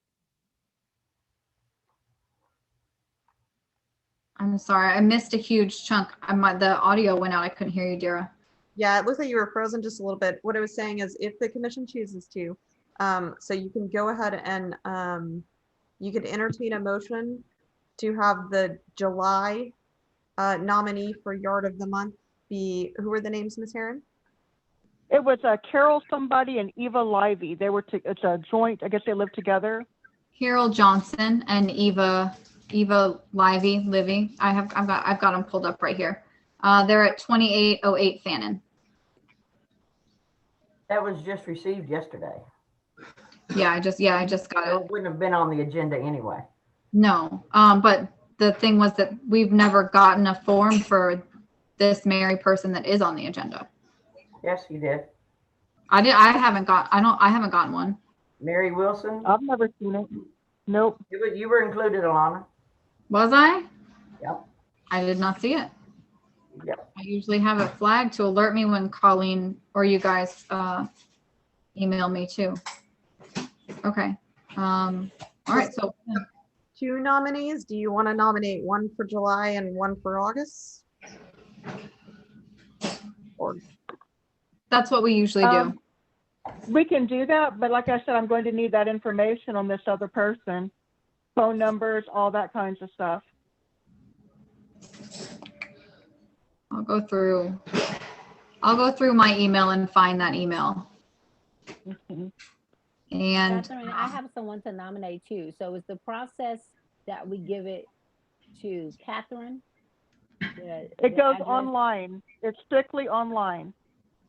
I'm sorry, I missed a huge chunk. The audio went out. I couldn't hear you, Dira. Yeah, it looks like you were frozen just a little bit. What I was saying is if the commission chooses to, so you can go ahead and you could entertain a motion to have the July nominee for Yard of the Month be, who were the names, Ms. Heron? It was Carol somebody and Eva Livy. They were, it's a joint, I guess they live together. Carol Johnson and Eva Livy. I've got them pulled up right here. They're at 2808 Fannin. That was just received yesterday. Yeah, I just got So it. it wouldn't have been on the agenda anyway. No, but the thing was that we've never gotten a form for this Mary person that is on the agenda. Yes, you did. I haven't gotten one. Mary Wilson, I've never seen it. Nope. you were included, Alana. Was I? Yep. I did not see it. Yep. I usually have it flagged to alert me when Colleen or you guys email me too. Okay. All right. So 2 nominees. Do you want to nominate one for July and one for August? Or that's what we usually do. We can do that, but like I said, I'm going to need that information on this other person. Phone numbers, all that kinds of stuff. I'll go through my email and find that email. Mhm. And Catherine, I have someone to nominate too. So is the process that we give it to Catherine? It goes online. It's strictly online.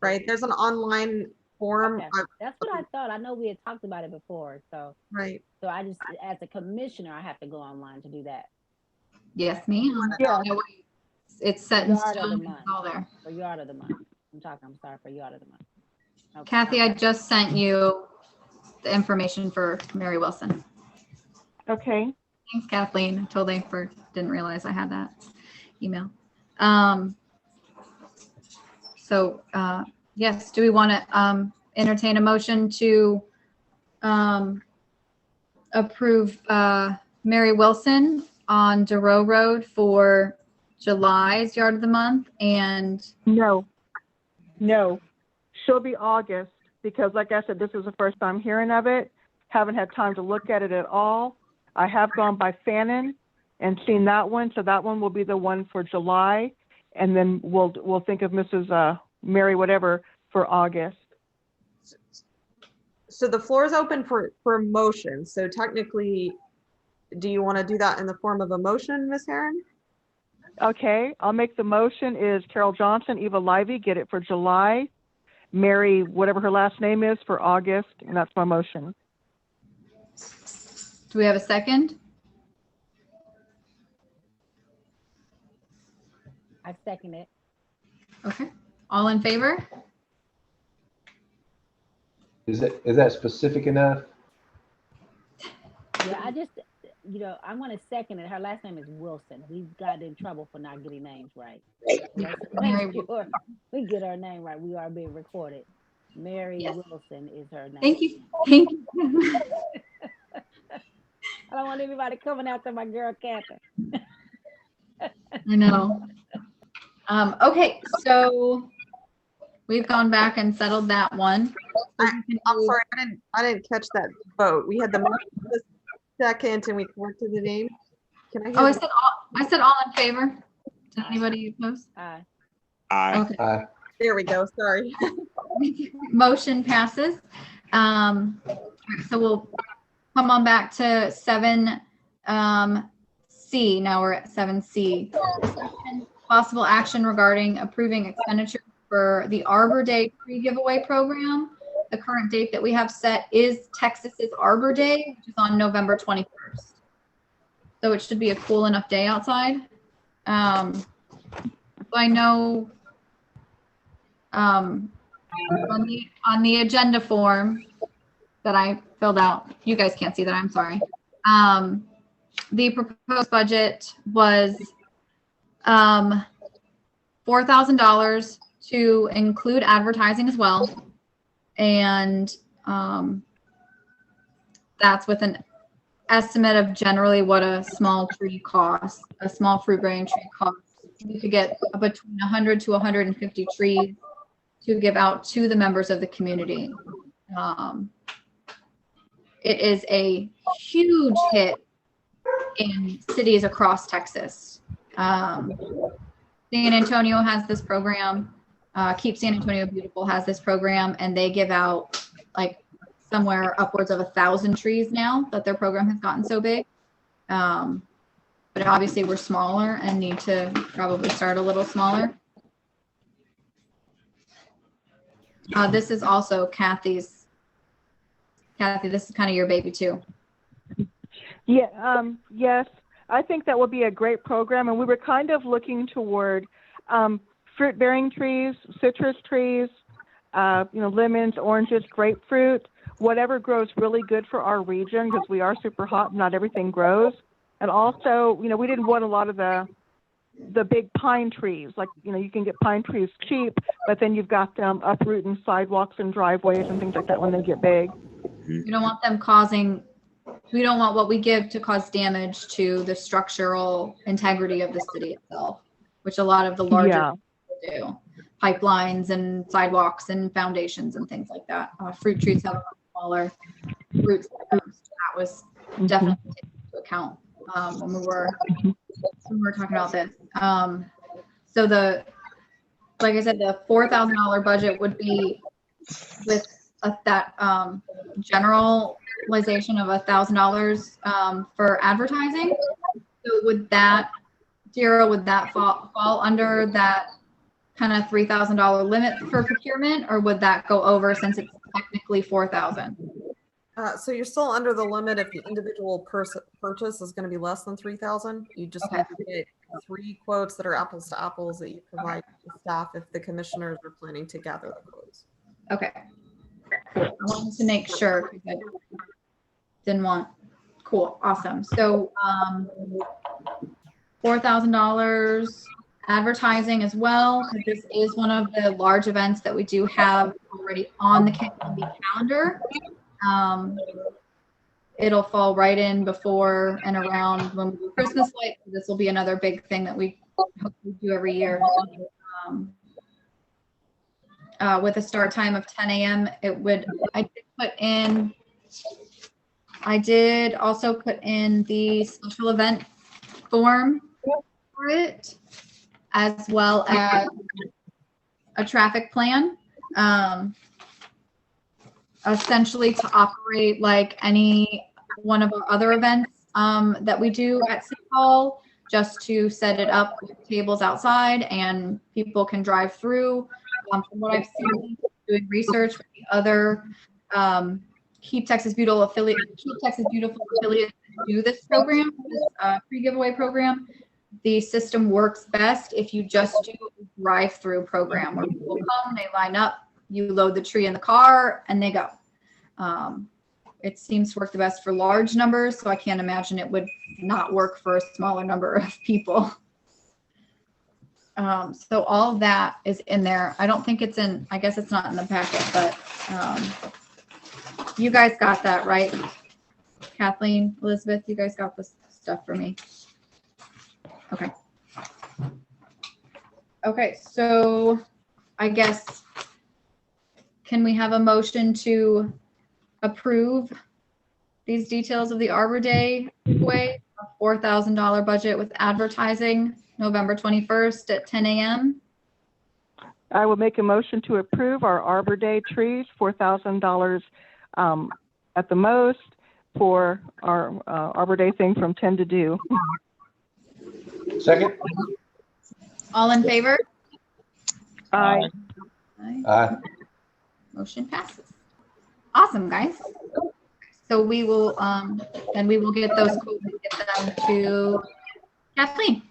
right, there's an online form. Okay. That's what I thought. I know we had talked about it before. So Right. so I just, as a commissioner, I have to go online to do that. yes, ma'am. Yeah. No, it's set in Yard of the stone. month. It's all there. For Yard of the Month. I'm sorry, for Yard of the Month. Okay. Kathy, I just sent you the information for Mary Wilson. Okay. Thanks, Kathleen. Totally didn't realize I had that email. So yes, do we want to entertain a motion to approve Mary Wilson on Durow Road for July's Yard of the Month? And No. She'll be August because like I said, this is the first time hearing of it. Haven't had time to look at it at all. I have gone by Fannin and seen that one. So that one will be the one for July. And then we'll think of Mrs. Mary whatever for August. So the floor is open for motion. So technically, do you want to do that in the form of a motion, Ms. Heron? Okay, I'll make the motion is Carol Johnson, Eva Livy, get it for July. Mary, whatever her last name is, for August, and that's my motion. do we have a second? I second it. Okay. All in favor? Is that specific enough? Yeah, I just, I want to second it. Her last name is Wilson. We've got in trouble for not getting names right. Let's Mary make sure we get her name right. We are being recorded. Mary Yes. Wilson is her name. Thank you. Thank you. I don't want anybody coming after my girl Catherine. I know. Okay, so we've gone back and settled that one. I'm sorry, I didn't catch that vote. We had the motion for the second and we corrected the name. Can I hear? Oh, I said all in favor. Did anybody oppose? Aye. Aye. Okay. There we go. Sorry. Motion passes. So we'll come on back to 7C. Now we're at 7C. Possible action regarding approving expenditure for the Arbor Day pre-giveaway program. The current date that we have set is Texas's Arbor Day, which is on November 21st. So it should be a cool enough day outside. So I know on the agenda form that I filled out, you guys can't see that, I'm sorry. The proposed budget was $4,000 to include advertising as well. And that's with an estimate of generally what a small tree costs, a small fruit bearing tree costs. You could get between 100 to 150 trees to give out to the members of the community. It is a huge hit in cities across Texas. San Antonio has this program. Keep San Antonio Beautiful has this program, and they give out like somewhere upwards of 1,000 trees now that their program has gotten so big. But obviously we're smaller and need to probably start a little smaller. This is also Kathy's. Kathy, this is kind of your baby too. Yeah, yes, I think that would be a great program. And we were kind of looking toward fruit-bearing trees, citrus trees, lemons, oranges, grapefruit, whatever grows really good for our region, because we are super hot and not everything grows. And also, we didn't want a lot of the big pine trees. Like, you can get pine trees cheap, but then you've got them uprooting sidewalks and driveways and things like that when they get big. You don't want them causing, we don't want what we give to cause damage to the structural integrity of the city itself, which a lot of the larger do. Pipelines and sidewalks and foundations and things like that. Fruit trees have a smaller roots. That was definitely taken into account when we were talking about this. So like I said, the $4,000 budget would be with that generalization of $1,000 for advertising. So would that fall under that kind of $3,000 limit for procurement, or would that go over since it's technically $4,000? So you're still under the limit if the individual purchase is going to be less than 3,000. You just need to get 3 quotes that are apples to apples that you provide to staff if the commissioners are planning to gather the quotes. Okay. I wanted to make sure because I didn't want. Cool. Awesome. So $4,000 advertising as well, because this is one of the large events that we do have already on the calendar. It'll fall right in before and around when we do Christmas lights. This will be another big thing that we hopefully do every year. With a start time of 10 a.m. I did also put in the special event form for it, as well as a traffic plan, essentially to operate like any one of our other events that we do at City Hall, just to set it up with tables outside and people can drive through. From what I've seen, doing research with the other Keep Texas Beautiful affiliates do this program, this pre-giveaway program. The system works best if you just do a drive-through program where people come, they line up, you load the tree in the car, and they go. It seems to work the best for large numbers, so I can't imagine it would not work for a smaller number of people. So all of that is in there. I don't think it's in, I guess it's not in the packet, but you guys got that, right? Kathleen, Elizabeth, you guys got this stuff for me. Okay. Okay, so I guess, can we have a motion to approve these details of the Arbor Day giveaway, a $4,000 budget with advertising, November 21st at 10 a.m.? I will make a motion to approve our Arbor Day trees, $4,000 at the most for our Arbor Day thing from 10 to do. Second? All in favor? Aye. Aye. Motion passes. Awesome, guys. So we will then we will get those quotes and get them to Kathleen.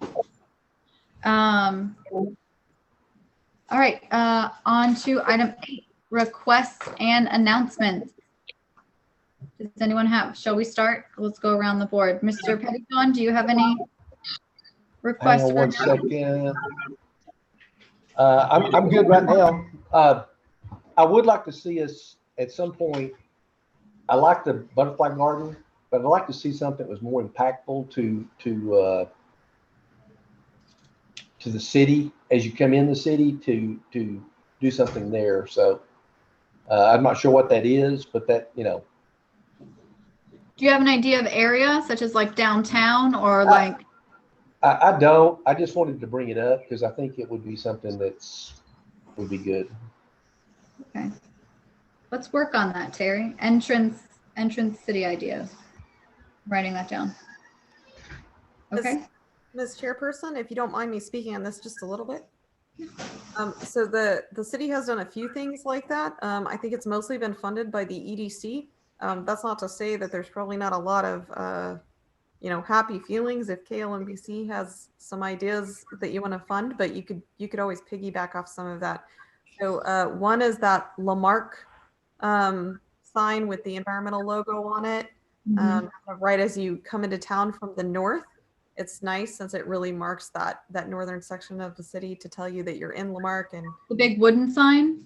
All right, on to item 8. requests and announcements. Does anyone have, shall we start? Let's go around the board. Mr. Pettyjohn, do you have any Hang requests? on one second. I'm good right now. I would like to see us at some point. I like the butterfly garden, but I'd like to see something that was more impactful to the city as you come in the city to do something there. So I'm not sure what that is, but that, you know. Do you have an idea of area such as like downtown or like? I don't. I just wanted to bring it up because I think it would be something would be good. Okay. Let's work on that, Terry. Entrance city ideas. I'm writing that down. Okay. Ms. Chairperson, if you don't mind me speaking on this just a little bit. So the city has done a few things like that. I think it's mostly been funded by the EDC. That's not to say that there's probably not a lot of happy feelings if KLMBC has some ideas that you want to fund, but you could always piggyback off some of that. So one is that Marque sign with the environmental logo on it, right as you come into town from the north. It's nice since it really marks that northern section of the city to tell you that you're in Marque. And the big wooden sign.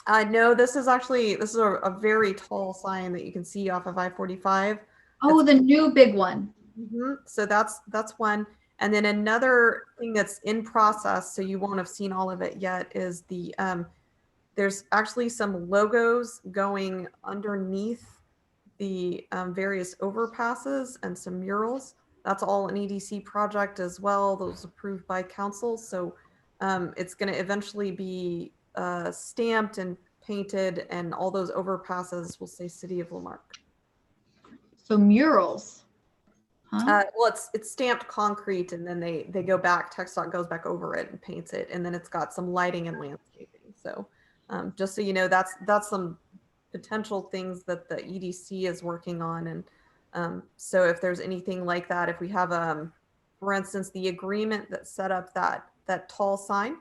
No, this is a very tall sign that you can see off of I-45. Oh, the new big one. So that's one. And then another thing that's in process, so you won't have seen all of it yet, is there's actually some logos going underneath the various overpasses and some murals. That's all an EDC project as well. Those approved by council. So it's going to eventually be stamped and painted, and all those overpasses will say City of Marque. So murals. Huh? Well, it's stamped concrete, and then they go back. TxDOT goes back over it and paints it, and then it's got some lighting and landscaping. So just so you know, that's some potential things that the EDC is working on. And so if there's anything like that, if we have for instance, the agreement that set up that tall sign,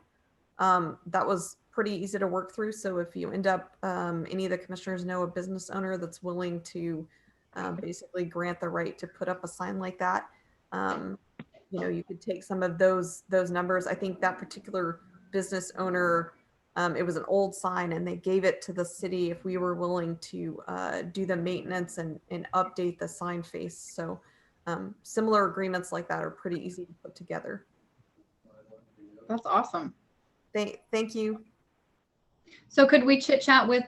that was pretty easy to work through. So if you end up, any of the commissioners know a business owner that's willing to basically grant the right to put up a sign like that, you could take some of those numbers. I think that particular business owner, it was an old sign, and they gave it to the city if we were willing to do the maintenance and update the sign face. So similar agreements like that are pretty easy to put together. That's awesome. Thank you. So could we chit chat with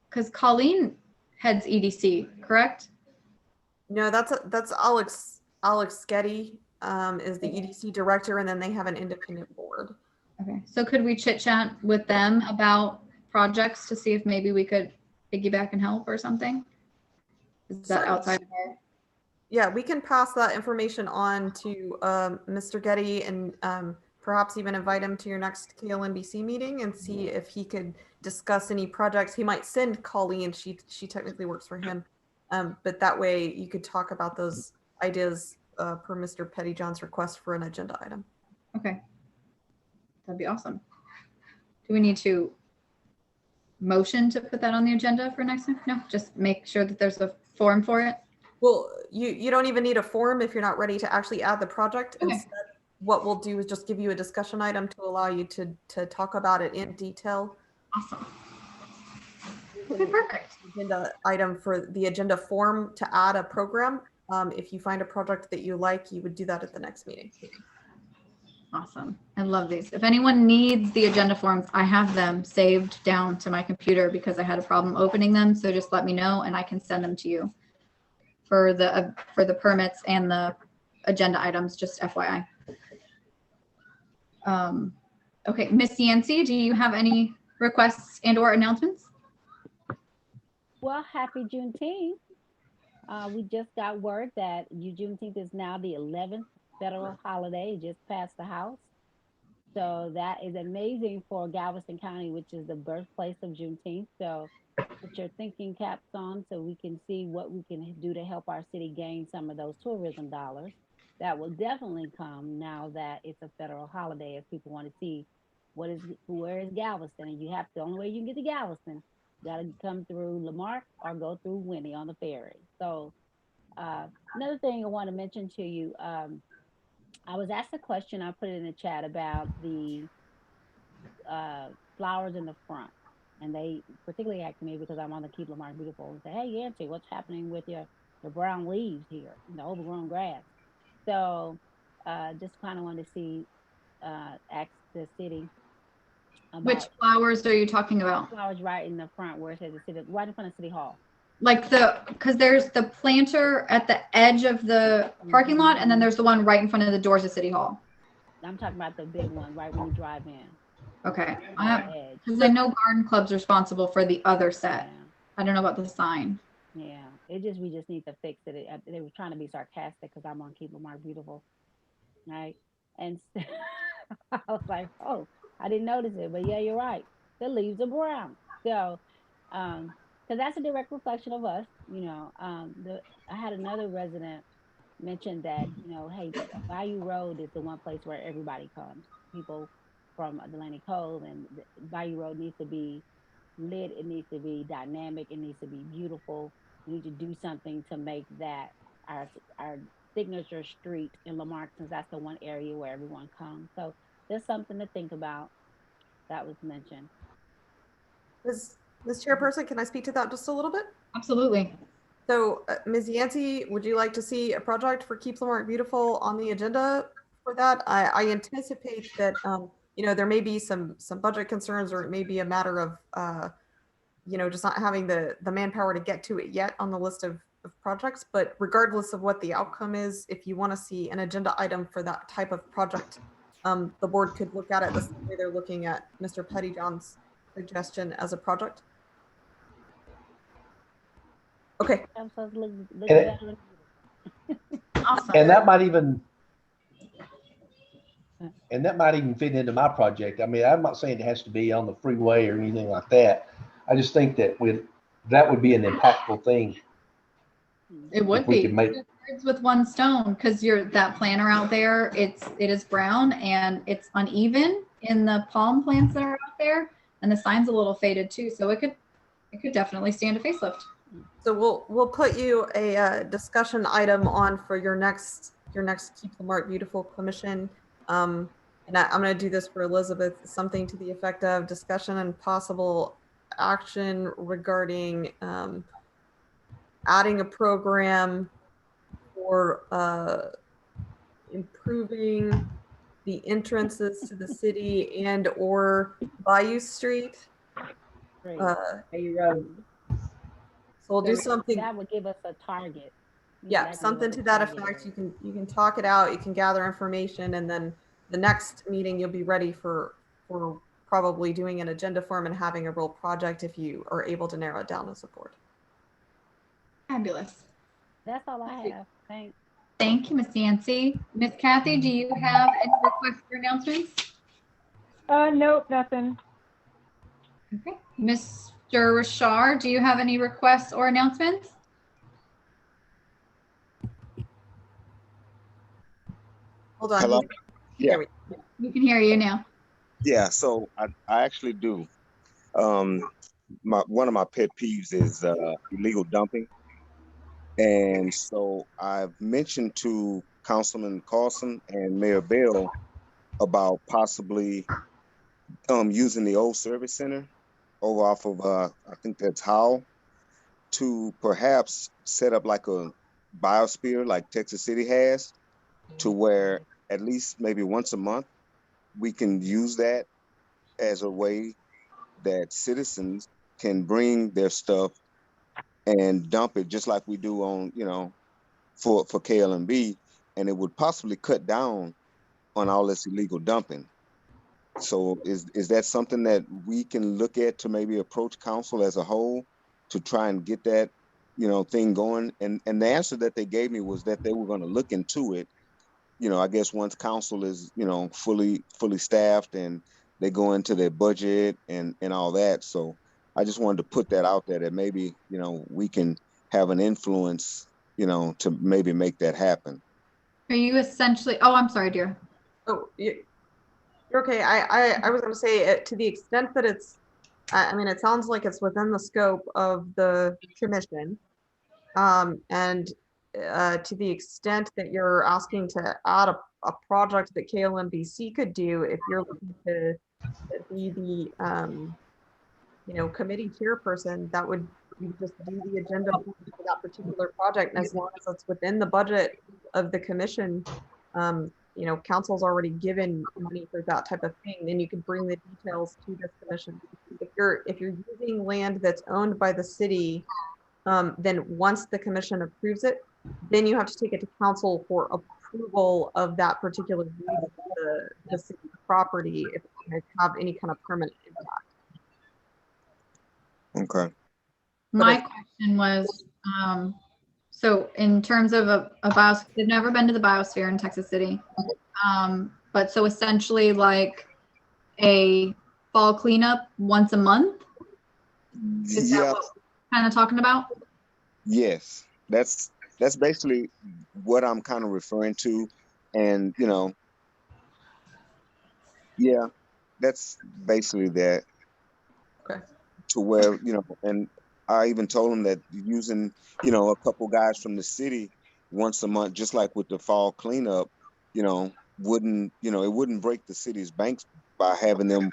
because Colleen heads EDC, correct? No, that's Alex Sketty is the EDC director, and then they have an independent board. Okay, so could we chit chat with them about projects to see if maybe we could piggyback and help or something? Is that outside of our? Yeah, we can pass that information on to Mr. Getty, and perhaps even invite him to your next KLNBC meeting and see if he could discuss any projects. He might send Colleen, she technically works for him, but that way you could talk about those ideas per Mr. Pettyjohn's request for an agenda item. Okay. That'd be awesome. Do we need to motion to put that on the agenda for next time? No, just make sure that there's a form for it. Well, you don't even need a form if you're not ready to actually add the project. Okay. Instead, what we'll do is just give you a discussion item to allow you to talk about it in detail. Awesome. Okay, perfect. Agenda item for the agenda form to add a program. If you find a project that you like, you would do that at the next meeting. Awesome. I love these. If anyone needs the agenda forms, I have them saved down to my computer because I had a problem opening them. So just let me know and I can send them to you for the permits and the agenda items, just FYI. Okay, Miss Yancey, do you have any requests and or announcements? Well, happy Juneteenth. We just got word that Juneteenth is now the 11th federal holiday. It just passed the House. So that is amazing for Galveston County, which is the birthplace of Juneteenth. So put your thinking caps on so we can see what we can do to help our city gain some of those tourism dollars. That will definitely come now that it's a federal holiday, if people want to see where is Galveston? And you have the only way you can get to Galveston, you gotta come through Lamarck or go through Winnie on the ferry. So another thing I want to mention to you, I was asked a question, I put it in the chat about the flowers in the front. And they particularly asked me because I'm on the Keep Lamar Beautiful and say, hey, Yancy, what's happening with your brown leaves here, the overgrown grass? So just kind of wanted to see, ask the city Which about flowers are you talking about? flowers right in the front where it says the city, right in front of City Hall. Like because there's the planter at the edge of the parking lot, and then there's the one right in front of the doors of City Hall. I'm talking about the big one right when you drive in. Okay. Edge. Because I know Garden Club's responsible for the other set. Yeah. I don't know about the sign. Yeah, we just need to fix it. They were trying to be sarcastic because I'm on Keep Lamar Beautiful, right? And I was like, oh, I didn't notice it, but yeah, you're right. The leaves are brown. So, because that's a direct reflection of us. I had another resident mention that, hey, Bayou Road is the one place where everybody comes. People from Atlantic Cove, and Bayou Road needs to be lit. It needs to be dynamic. It needs to be beautiful. We need to do something to make that our signature street in Lamarck, since that's the one area where everyone comes. So there's something to think about that was mentioned. Ms. Chairperson, can I speak to that just a little bit? Absolutely. So, Ms. Yancey, would you like to see a project for Keep Lamarck Beautiful on the agenda for that? I anticipate that, there may be some budget concerns, or it may be a matter of, just not having the manpower to get to it yet on the list of projects. But regardless of what the outcome is, if you want to see an agenda item for that type of project, the board could look at it the same way they're looking at Mr. Pettyjohn's suggestion as a project. Okay. I'm supposed to look Awesome. And that might even fit into my project. I mean, I'm not saying it has to be on the freeway or anything like that. I just think that that would be an impactful thing. It would be birds with one stone, because that planter out there, it is brown and it's uneven in the palm plants that are out there, and the sign's a little faded too. So it could definitely stand a facelift. So we'll put you a discussion item on for your next Keep Lamarck Beautiful commission. And I'm going to do this for Elizabeth, something to the effect of discussion and possible action regarding adding a program for improving the entrances to the city and or Bayou Street. Bayou Road. So we'll do something that would give us a target. Yeah, something to that effect. You can talk it out, you can gather information, and then the next meeting you'll be ready for probably doing an agenda form and having a real project if you are able to narrow it down to support. Fabulous. That's all I have. Thanks. Thank you, Miss Yancey. Miss Kathy, do you have any requests for announcements? Nope, nothing. Okay. Mr. Rashard, do you have any requests or announcements? Hold on. Hello? Yeah. We can hear you now. Yeah, so I actually do. One of my pet peeves is illegal dumping. And so I've mentioned to Councilman Carlson and Mayor Bell about possibly using the old service center over off of I think that's Howell, to perhaps set up like a biosphere like Texas City has, to where at least maybe once a month we can use that as a way that citizens can bring their stuff and dump it just like we do on, for KLMB, and it would possibly cut down on all this illegal dumping. So is that something that we can look at to maybe approach council as a whole to try and get that, thing going? And the answer that they gave me was that they were going to look into it. I guess once council is, fully staffed and they go into their budget and all that. So I just wanted to put that out there that maybe, we can have an influence, to maybe make that happen. Are you essentially, oh, I'm sorry, dear. Oh, yeah. You're okay. I was going to say to the extent that it's, I mean, it sounds like it's within the scope of the commission. And to the extent that you're asking to add a project that KLMBC could do, if you're looking to be the, committee chairperson, that would, you just do the agenda for that particular project. And as long as it's within the budget of the commission, council's already given money for that type of thing, then you can bring the details to this commission. If you're using land that's owned by the city, then once the commission approves it, then you have to take it to council for approval of that particular use of the city property if it's going to have any kind of permanent impact. Okay. My question was, so in terms of a biosphere, they've never been to the biosphere in Texas City. But so essentially like a fall cleanup once a month? Is that what we're kind of talking about? Yes, that's basically what I'm kind of referring to. And, yeah, that's basically that. Okay. To where, and I even told them that using, a couple guys from the city once a month, just like with the fall cleanup, wouldn't, it wouldn't break the city's banks by having them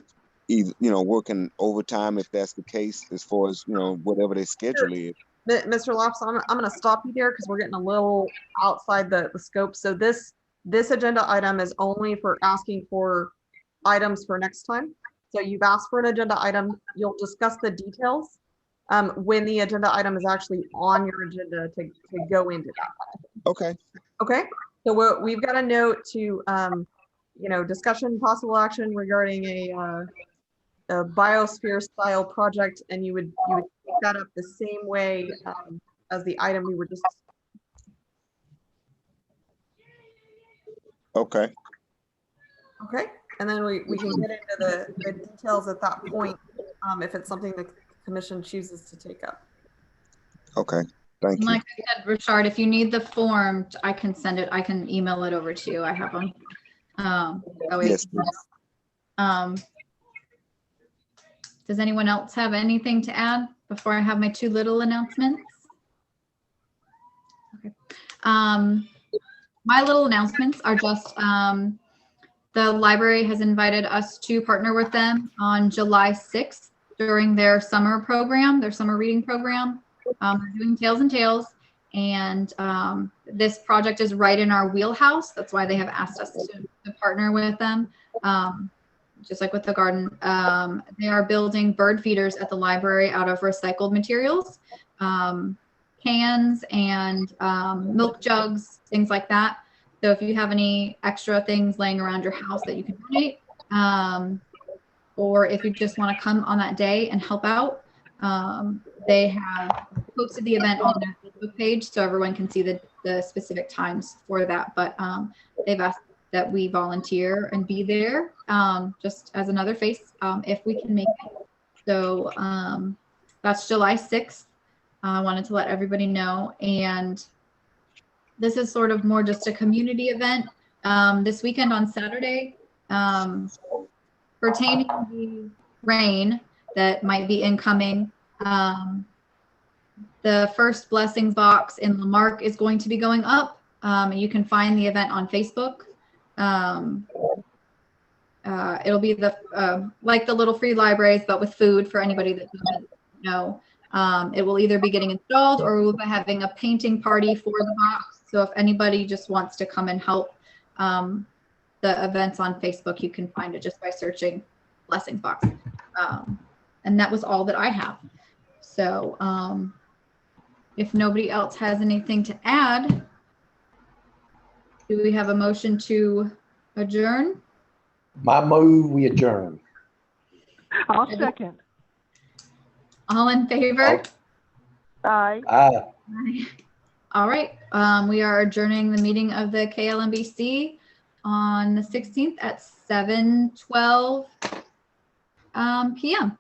either, working overtime if that's the case, as far as, whatever their schedule is. Mr. Lofts, I'm going to stop you there because we're getting a little outside the scope. So this agenda item is only for asking for items for next time. So you've asked for an agenda item. You'll discuss the details when the agenda item is actually on your agenda to go into that. Okay. Okay. So we've got a note to, discussion possible action regarding a biosphere style project, and you would take that up the same way as the item we were just. Okay. Okay. And then we can get into the details at that point if it's something the commission chooses to take up. Okay, thank you. Like I said, Richard, if you need the form, I can send it. I can email it over to you. I have them. Yes, please. Does anyone else have anything to add before I have my two little announcements? Okay. My little announcements are just the library has invited us to partner with them on July 6th during their summer program, their summer reading program. They're doing Tales and Tales, and this project is right in our wheelhouse. That's why they have asked us to partner with them. Just like with the garden, they are building bird feeders at the library out of recycled materials, cans and milk jugs, things like that. So if you have any extra things laying around your house that you can donate, or if you just want to come on that day and help out, they have posted the event on their Facebook page so everyone can see the specific times for that. But they've asked that we volunteer and be there just as another face if we can make it. So that's July 6th. I wanted to let everybody know. And this is sort of more just a community event this weekend on Saturday, pertaining to the rain that might be incoming. The first blessings box in the Marque is going to be going up. You can find the event on Facebook. It'll be like the little free libraries, but with food for anybody that doesn't know. It will either be getting installed or we'll be having a painting party for the box. So if anybody just wants to come and help, the events on Facebook, you can find it just by searching blessings box. And that was all that I have. So if nobody else has anything to add, do we have a motion to adjourn? My move, we adjourn. I'll second. All in favor? Aye. Aye. All right. We are adjourning the meeting of the KLMBC on the 16th at 7:12 p.m.